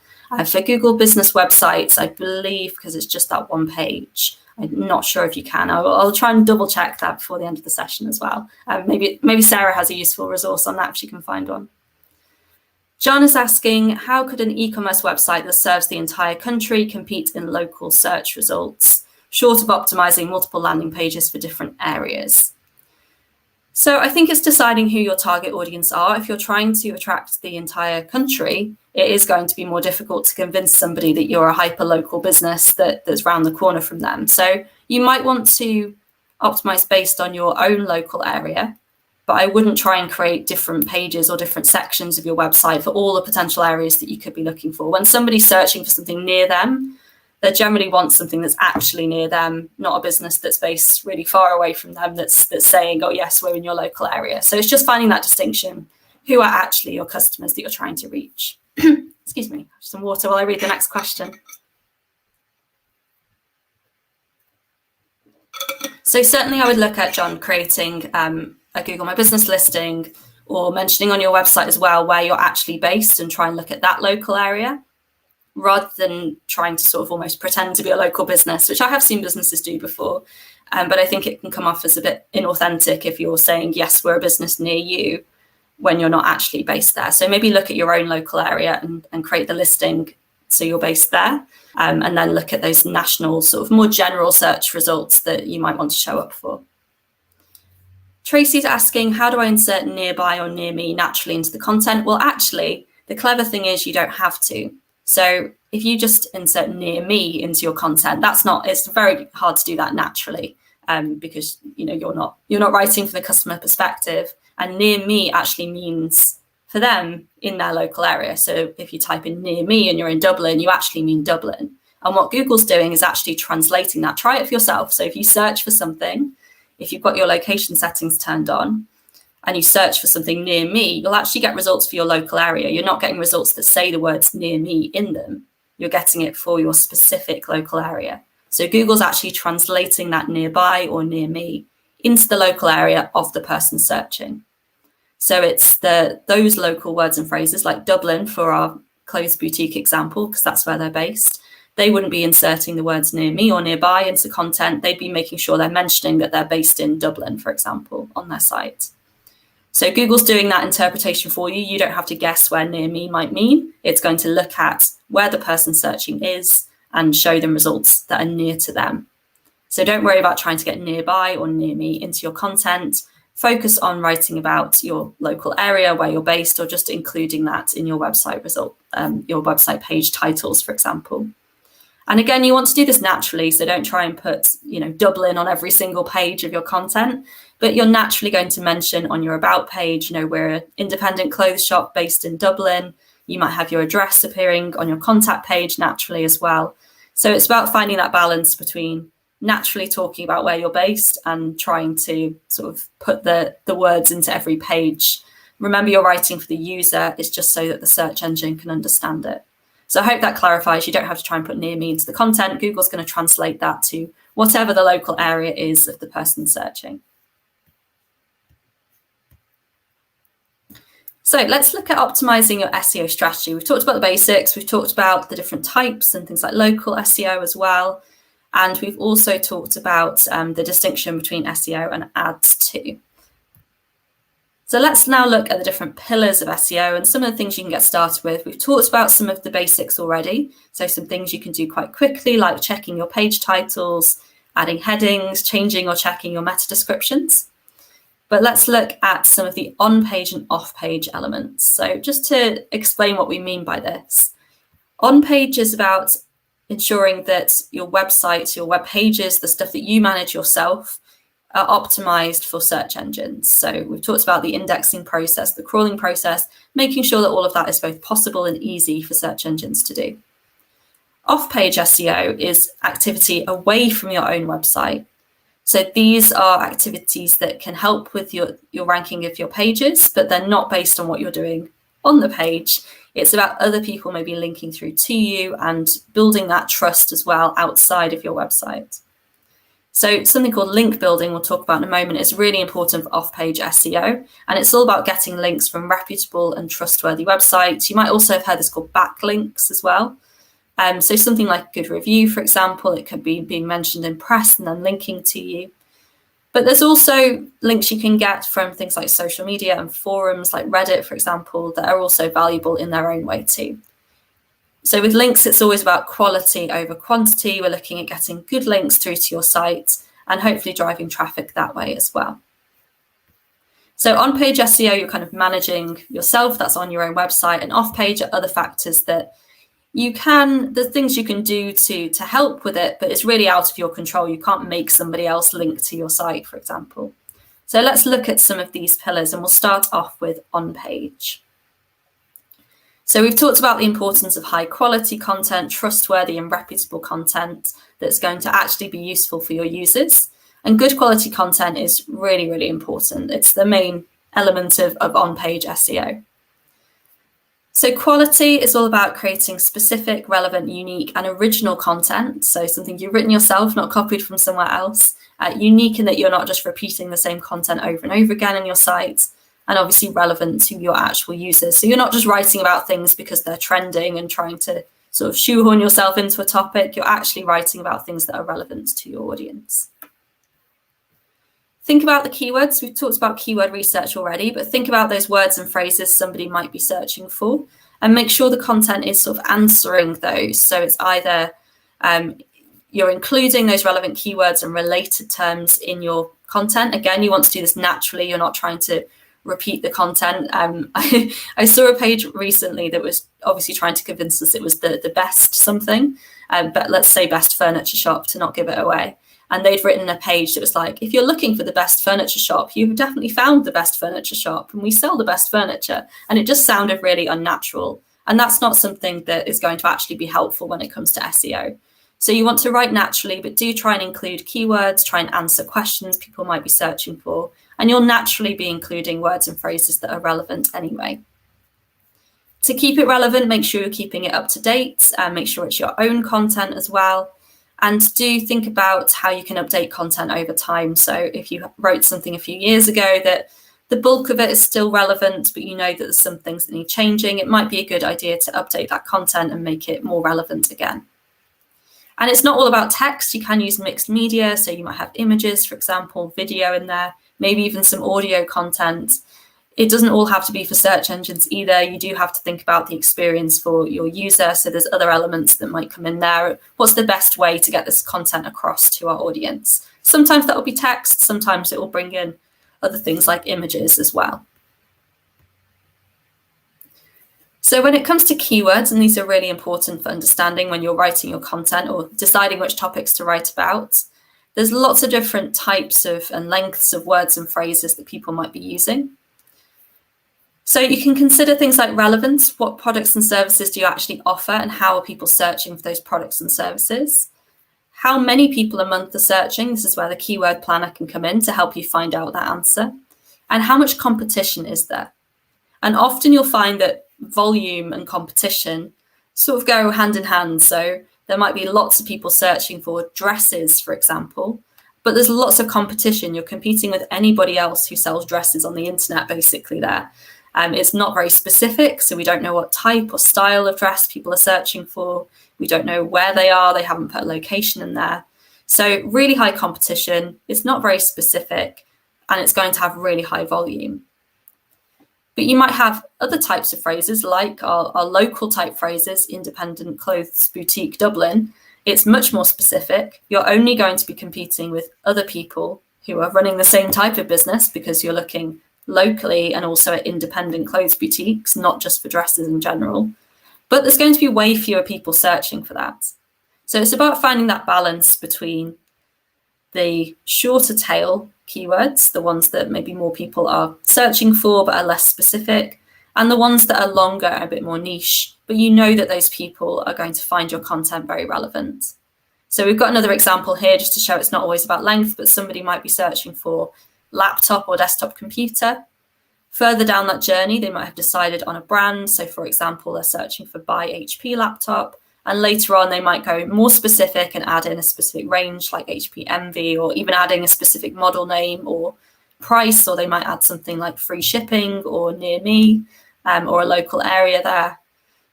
For Google business websites, I believe, because it's just that one page, I'm not sure if you can. I'll try and double check that before the end of the session as well. Maybe Sarah has a useful resource on that if she can find one. John is asking, how could an e-commerce website that serves the entire country compete in local search results, short of optimizing multiple landing pages for different areas? So I think it's deciding who your target audience are. If you're trying to attract the entire country, it is going to be more difficult to convince somebody that you're a hyper-local business that's round the corner from them. So you might want to optimize based on your own local area, but I wouldn't try and create different pages or different sections of your website for all the potential areas that you could be looking for. When somebody's searching for something near them, they generally want something that's actually near them, not a business that's based really far away from them that's saying, oh, yes, we're in your local area. So it's just finding that distinction. Who are actually your customers that you're trying to reach? Excuse me, some water while I read the next question. So certainly I would look at, John, creating a Google My Business listing or mentioning on your website as well where you're actually based and try and look at that local area, rather than trying to sort of almost pretend to be a local business, which I have seen businesses do before. But I think it can come off as a bit inauthentic if you're saying, yes, we're a business near you, when you're not actually based there. So maybe look at your own local area and create the listing so you're based there, and then look at those national sort of more general search results that you might want to show up for. Tracy's asking, how do I insert nearby or near me naturally into the content? Well, actually, the clever thing is you don't have to. So if you just insert near me into your content, it's very hard to do that naturally, because you're not writing from the customer perspective, and near me actually means for them in their local area. So if you type in near me and you're in Dublin, you actually mean Dublin. And what Google's doing is actually translating that. Try it for yourself. So if you search for something, if you've got your location settings turned on, and you search for something near me, you'll actually get results for your local area. You're not getting results that say the words near me in them. You're getting it for your specific local area. So Google's actually translating that nearby or near me into the local area of the person searching. So it's those local words and phrases, like Dublin for our clothes boutique example, because that's where they're based. They wouldn't be inserting the words near me or nearby into content. They'd be making sure they're mentioning that they're based in Dublin, for example, on their site. So Google's doing that interpretation for you. You don't have to guess where near me might mean. It's going to look at where the person searching is and show them results that are near to them. So don't worry about trying to get nearby or near me into your content. Focus on writing about your local area where you're based, or just including that in your website your website page titles, for example. And again, you want to do this naturally, so don't try and put, Dublin on every single page of your content, but you're naturally going to mention on your about page, we're an independent clothes shop based in Dublin. You might have your address appearing on your contact page naturally as well. So it's about finding that balance between naturally talking about where you're based and trying to sort of put the words into every page. Remember, you're writing for the user. It's just so that the search engine can understand it. So I hope that clarifies. You don't have to try and put near me into the content. Google's going to translate that to whatever the local area is of the person searching. So let's look at optimizing your SEO strategy. We've talked about the basics. We've talked about the different types and things like local SEO as well. And we've also talked about the distinction between SEO and ads too. So let's now look at the different pillars of SEO and some of the things you can get started with. We've talked about some of the basics already. So some things you can do quite quickly, like checking your page titles, adding headings, changing or checking your meta descriptions. But let's look at some of the on-page and off-page elements. So just to explain what we mean by this, on-page is about ensuring that your website, your web pages, the stuff that you manage yourself, are optimized for search engines. So we've talked about the indexing process, the crawling process, making sure that all of that is both possible and easy for search engines to do. Off-page SEO is activity away from your own website. So these are activities that can help with your ranking of your pages, but they're not based on what you're doing on the page. It's about other people maybe linking through to you and building that trust as well outside of your website. So something called link building, we'll talk about in a moment, is really important for off-page SEO. And it's all about getting links from reputable and trustworthy websites. You might also have heard this called backlinks as well. So something like a good review, for example, it could be being mentioned in press and then linking to you. But there's also links you can get from things like social media and forums like Reddit, for example, that are also valuable in their own way too. So with links, it's always about quality over quantity. We're looking at getting good links through to your site and hopefully driving traffic that way as well. So on-page SEO, you're kind of managing yourself, that's on your own website, and off-page are other factors that the things you can do to help with it, but it's really out of your control. You can't make somebody else link to your site, for example. So let's look at some of these pillars, and we'll start off with on-page. So we've talked about the importance of high quality content, trustworthy and reputable content that's going to actually be useful for your users. And good quality content is really, really important. It's the main element of on-page SEO. So quality is all about creating specific, relevant, unique and original content. So something you've written yourself, not copied from somewhere else. Unique in that you're not just repeating the same content over and over again on your site, and obviously relevant to your actual users. So you're not just writing about things because they're trending and trying to sort of shoehorn yourself into a topic. You're actually writing about things that are relevant to your audience. Think about the keywords. We've talked about keyword research already, but think about those words and phrases somebody might be searching for, and make sure the content is sort of answering those. So it's either you're including those relevant keywords and related terms in your content. Again, you want to do this naturally. You're not trying to repeat the content. I saw a page recently that was obviously trying to convince us it was the best something, but let's say best furniture shop to not give it away. And they'd written a page that was like, if you're looking for the best furniture shop, you've definitely found the best furniture shop, and we sell the best furniture. And it just sounded really unnatural. And that's not something that is going to actually be helpful when it comes to SEO. So you want to write naturally, but do try and include keywords, try and answer questions people might be searching for. And you'll naturally be including words and phrases that are relevant anyway. To keep it relevant, make sure you're keeping it up to date, and make sure it's your own content as well. And do think about how you can update content over time. So if you wrote something a few years ago that the bulk of it is still relevant, but you know that there's some things that need changing, it might be a good idea to update that content and make it more relevant again. And it's not all about text. You can use mixed media. So you might have images, for example, video in there, maybe even some audio content. It doesn't all have to be for search engines either. You do have to think about the experience for your user. So there's other elements that might come in there. What's the best way to get this content across to our audience? Sometimes that will be text. Sometimes it will bring in other things like images as well. So when it comes to keywords, and these are really important for understanding when you're writing your content or deciding which topics to write about, there's lots of different types of and lengths of words and phrases that people might be using. So you can consider things like relevance. What products and services do you actually offer, and how are people searching for those products and services? How many people a month are searching? This is where the keyword planner can come in to help you find out that answer. And how much competition is there? And often you'll find that volume and competition sort of go hand in hand. So there might be lots of people searching for dresses, for example, but there's lots of competition. You're competing with anybody else who sells dresses on the internet, basically there. It's not very specific, so we don't know what type or style of dress people are searching for. We don't know where they are. They haven't put a location in there. So really high competition. It's not very specific, and it's going to have really high volume. But you might have other types of phrases, like our local type phrases, independent clothes boutique Dublin. It's much more specific. You're only going to be competing with other people who are running the same type of business, because you're looking locally and also at independent clothes boutiques, not just for dresses in general. But there's going to be way fewer people searching for that. So it's about finding that balance between the shorter tail keywords, the ones that maybe more people are searching for but are less specific, and the ones that are longer and a bit more niche, but you know that those people are going to find your content very relevant. So we've got another example here just to show it's not always about length, but somebody might be searching for laptop or desktop computer. Further down that journey, they might have decided on a brand. So for example, they're searching for buy HP laptop, and later on they might go more specific and add in a specific range like HP Envy, or even adding a specific model name or price, or they might add something like free shipping or near me, or a local area there.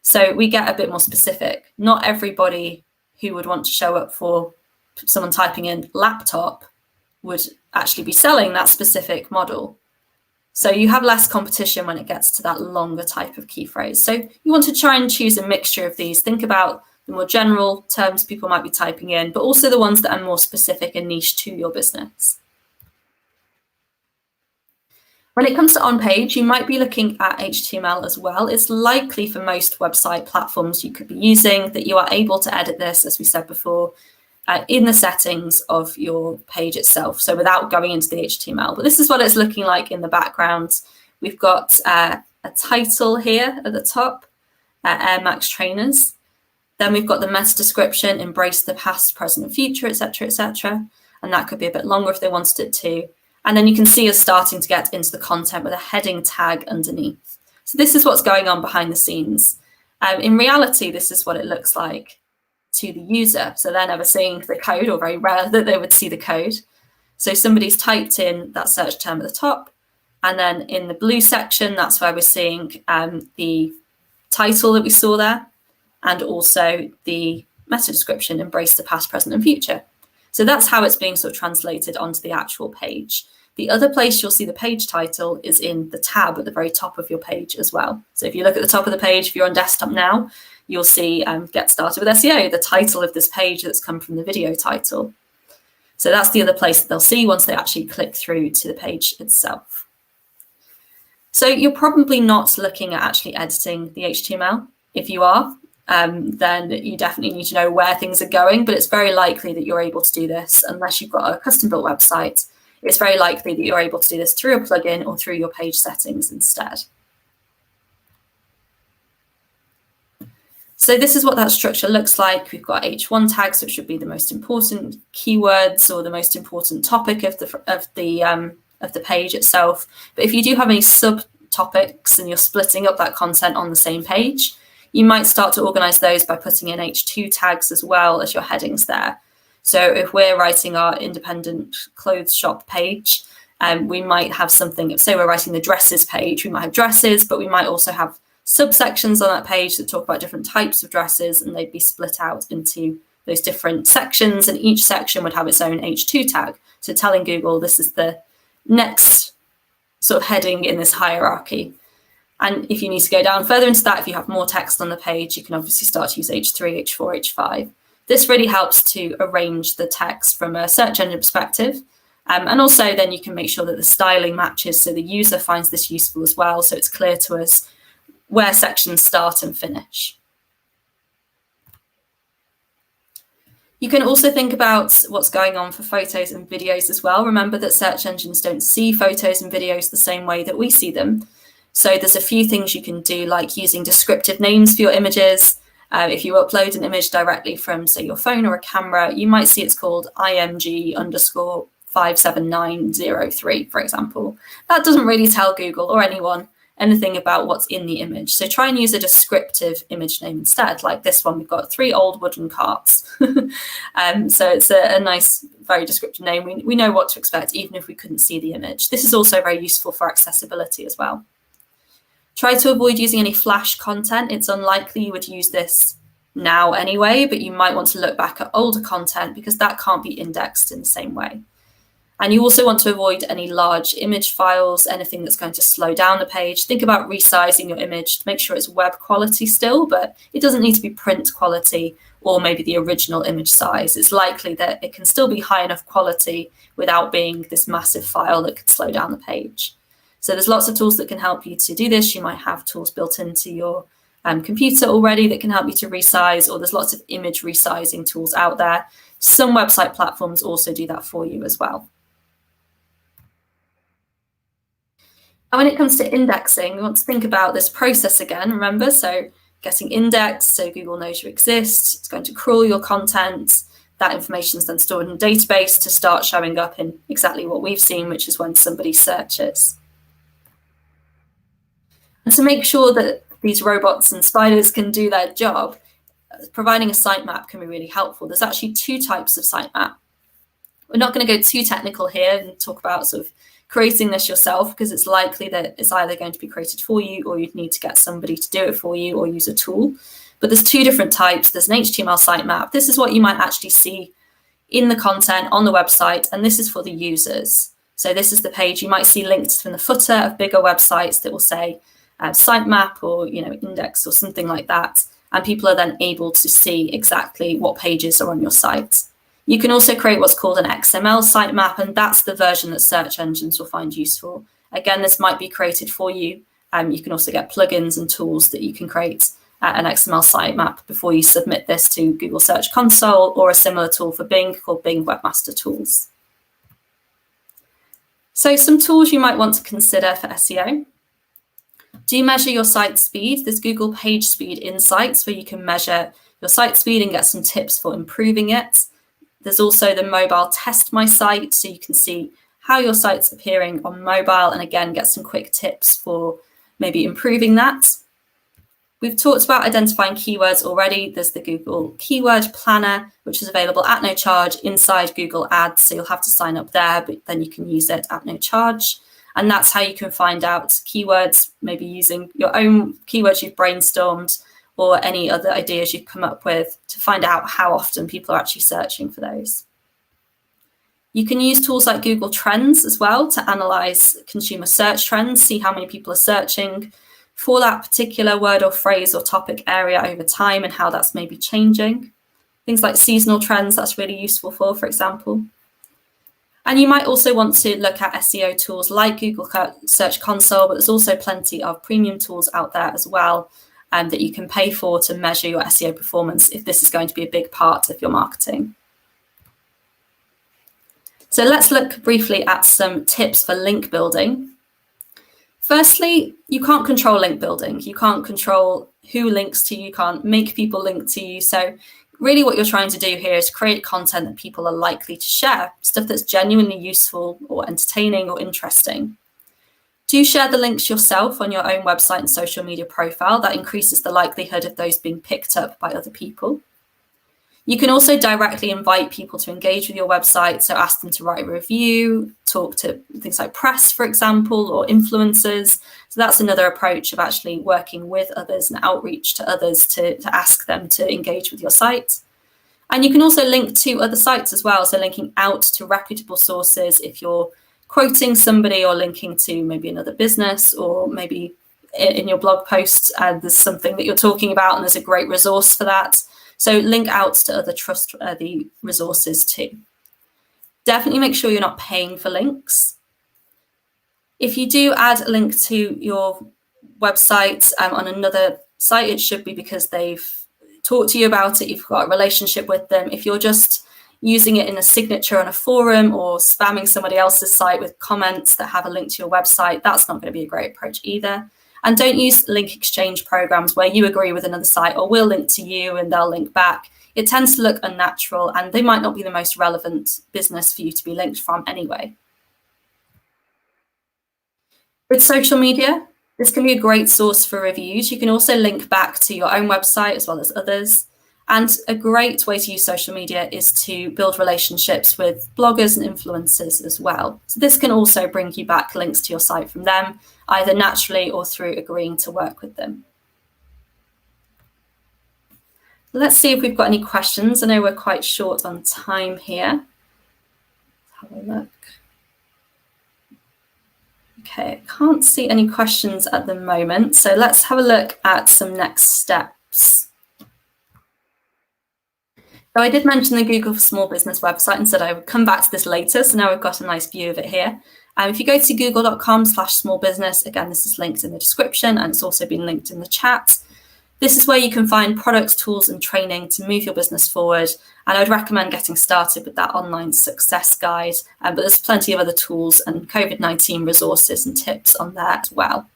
So we get a bit more specific. Not everybody who would want to show up for someone typing in laptop would actually be selling that specific model. So you have less competition when it gets to that longer type of key phrase. So you want to try and choose a mixture of these. Think about the more general terms people might be typing in, but also the ones that are more specific and niche to your business. When it comes to on-page, you might be looking at HTML as well. It's likely for most website platforms you could be using that you are able to edit this, as we said before, in the settings of your page itself, so without going into the HTML. But this is what it's looking like in the background. We've got a title here at the top, Air Max Trainers. Then we've got the meta description, embrace the past, present, and future, etc., etc. And that could be a bit longer if they wanted it to. And then you can see us starting to get into the content with a heading tag underneath. So this is what's going on behind the scenes. In reality, this is what it looks like to the user. So they're never seeing the code, or very rare that they would see the code. So somebody's typed in that search term at the top, and then in the blue section, that's where we're seeing the title that we saw there, and also the meta description, embrace the past, present, and future. So that's how it's being sort of translated onto the actual page. The other place you'll see the page title is in the tab at the very top of your page as well. So if you look at the top of the page, if you're on desktop now, you'll see Get Started with SEO, the title of this page that's come from the video title. So that's the other place that they'll see once they actually click through to the page itself. So you're probably not looking at actually editing the HTML. If you are, then you definitely need to know where things are going, but it's very likely that you're able to do this unless you've got a custom built website. It's very likely that you're able to do this through a plugin or through your page settings instead. So this is what that structure looks like. We've got H1 tags, which would be the most important keywords or the most important topic of the page itself. But if you do have any subtopics and you're splitting up that content on the same page, you might start to organize those by putting in H2 tags as well as your headings there. So if we're writing our independent clothes shop page, we might have something, say we're writing the dresses page, we might have dresses, but we might also have subsections on that page that talk about different types of dresses, and they'd be split out into those different sections, and each section would have its own H2 tag. So telling Google this is the next sort of heading in this hierarchy. And if you need to go down further into that, if you have more text on the page, you can obviously start to use H3, H4, H5. This really helps to arrange the text from a search engine perspective. And also then you can make sure that the styling matches so the user finds this useful as well, so it's clear to us where sections start and finish. You can also think about what's going on for photos and videos as well. Remember that search engines don't see photos and videos the same way that we see them. So there's a few things you can do, like using descriptive names for your images. If you upload an image directly from, say, your phone or a camera, you might see it's called IMG_57903, for example. That doesn't really tell Google or anyone anything about what's in the image. So try and use a descriptive image name instead. Like this one, we've got 3 old wooden carts. So it's a nice, very descriptive name. We know what to expect, even if we couldn't see the image. This is also very useful for accessibility as well. Try to avoid using any flash content. It's unlikely you would use this now anyway, but you might want to look back at older content because that can't be indexed in the same way. And you also want to avoid any large image files, anything that's going to slow down the page. Think about resizing your image to make sure it's web quality still, but it doesn't need to be print quality or maybe the original image size. It's likely that it can still be high enough quality without being this massive file that could slow down the page. So there's lots of tools that can help you to do this. You might have tools built into your computer already that can help you to resize, or there's lots of image resizing tools out there. Some website platforms also do that for you as well. And when it comes to indexing, we want to think about this process again, remember? So getting indexed, so Google knows you exist. It's going to crawl your content. That information is then stored in a database to start showing up in exactly what we've seen, which is when somebody searches. And to make sure that these robots and spiders can do their job, providing a sitemap can be really helpful. There's actually 2 types of sitemap. We're not going to go too technical here and talk about sort of creating this yourself, because it's likely that it's either going to be created for you or you'd need to get somebody to do it for you or use a tool. But there's 2 different types. There's an HTML sitemap. This is what you might actually see in the content on the website, and this is for the users. So this is the page you might see linked from the footer of bigger websites that will say sitemap or index or something like that, and people are then able to see exactly what pages are on your site. You can also create what's called an XML sitemap, and that's the version that search engines will find useful. Again, this might be created for you. You can also get plugins and tools that you can create an XML sitemap before you submit this to Google Search Console or a similar tool for Bing called Bing Webmaster Tools. So some tools you might want to consider for SEO. Do you measure your site speed? There's Google Page Speed Insights where you can measure your site speed and get some tips for improving it. There's also the mobile Test My Site, so you can see how your site's appearing on mobile and again get some quick tips for maybe improving that. We've talked about identifying keywords already. There's the Google Keyword Planner, which is available at no charge inside Google Ads, so you'll have to sign up there, but then you can use it at no charge. And that's how you can find out keywords, maybe using your own keywords you've brainstormed or any other ideas you've come up with to find out how often people are actually searching for those. You can use tools like Google Trends as well to analyze consumer search trends, see how many people are searching for that particular word or phrase or topic area over time and how that's maybe changing. Things like seasonal trends, that's really useful for example. And you might also want to look at SEO tools like Google Search Console, but there's also plenty of premium tools out there as well that you can pay for to measure your SEO performance if this is going to be a big part of your marketing. So let's look briefly at some tips for link building. Firstly, you can't control link building. You can't control who links to you. You can't make people link to you. So really what you're trying to do here is create content that people are likely to share, stuff that's genuinely useful or entertaining or interesting. Do share the links yourself on your own website and social media profile. That increases the likelihood of those being picked up by other people. You can also directly invite people to engage with your website, so ask them to write a review, talk to things like press, for example, or influencers. So that's another approach of actually working with others and outreach to others to ask them to engage with your site. And you can also link to other sites as well, so linking out to reputable sources if you're quoting somebody or linking to maybe another business, or maybe in your blog posts there's something that you're talking about and there's a great resource for that. So link out to other trustworthy resources too. Definitely make sure you're not paying for links. If you do add a link to your website on another site, it should be because they've talked to you about it, you've got a relationship with them. If you're just using it in a signature on a forum or spamming somebody else's site with comments that have a link to your website, that's not going to be a great approach either. And don't use link exchange programs where you agree with another site or we'll link to you and they'll link back. It tends to look unnatural and they might not be the most relevant business for you to be linked from anyway. With social media, this can be a great source for reviews. You can also link back to your own website as well as others. And a great way to use social media is to build relationships with bloggers and influencers as well. So this can also bring you back links to your site from them, either naturally or through agreeing to work with them. Let's see if we've got any questions. I know we're quite short on time here. Let's have a look. Okay, I can't see any questions at the moment. So let's have a look at some next steps. So I did mention the Google for Small Business website and said I would come back to this later. So now we've got a nice view of it here. If you go to google.com/smallbusiness, again, this is linked in the description and it's also been linked in the chat. This is where you can find products, tools and training to move your business forward. And I would recommend getting started with that online success guide. But there's plenty of other tools and COVID-19 resources and tips on there as well.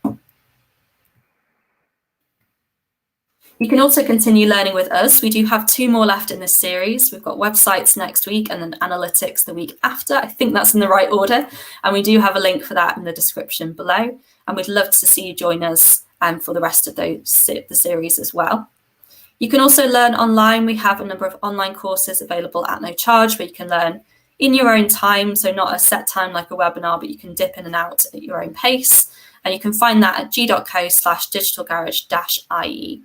You can also continue learning with us. We do have 2 more left in this series. We've got websites next week and then analytics the week after. I think that's in the right order. And we do have a link for that in the description below. And we'd love to see you join us for the rest of the series as well. You can also learn online. We have a number of online courses available at no charge where you can learn in your own time. So not a set time like a webinar, but you can dip in and out at your own pace. And you can find that at g.co/digitalgarage-ie.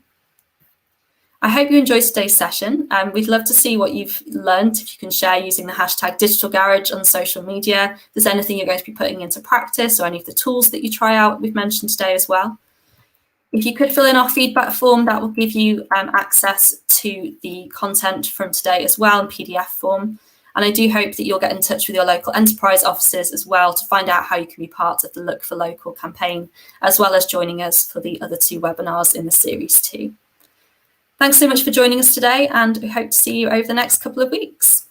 I hope you enjoyed today's session. We'd love to see what you've learned. If you can share using the hashtag Digital Garage on social media, if there's anything you're going to be putting into practice or any of the tools that you try out we've mentioned today as well. If you could fill in our feedback form, that will give you access to the content from today as well in PDF form. And I do hope that you'll get in touch with your local enterprise offices as well to find out how you can be part of the Look for Local campaign, as well as joining us for the other 2 webinars in the series too. Thanks so much for joining us today, and we hope to see you over the next couple of weeks.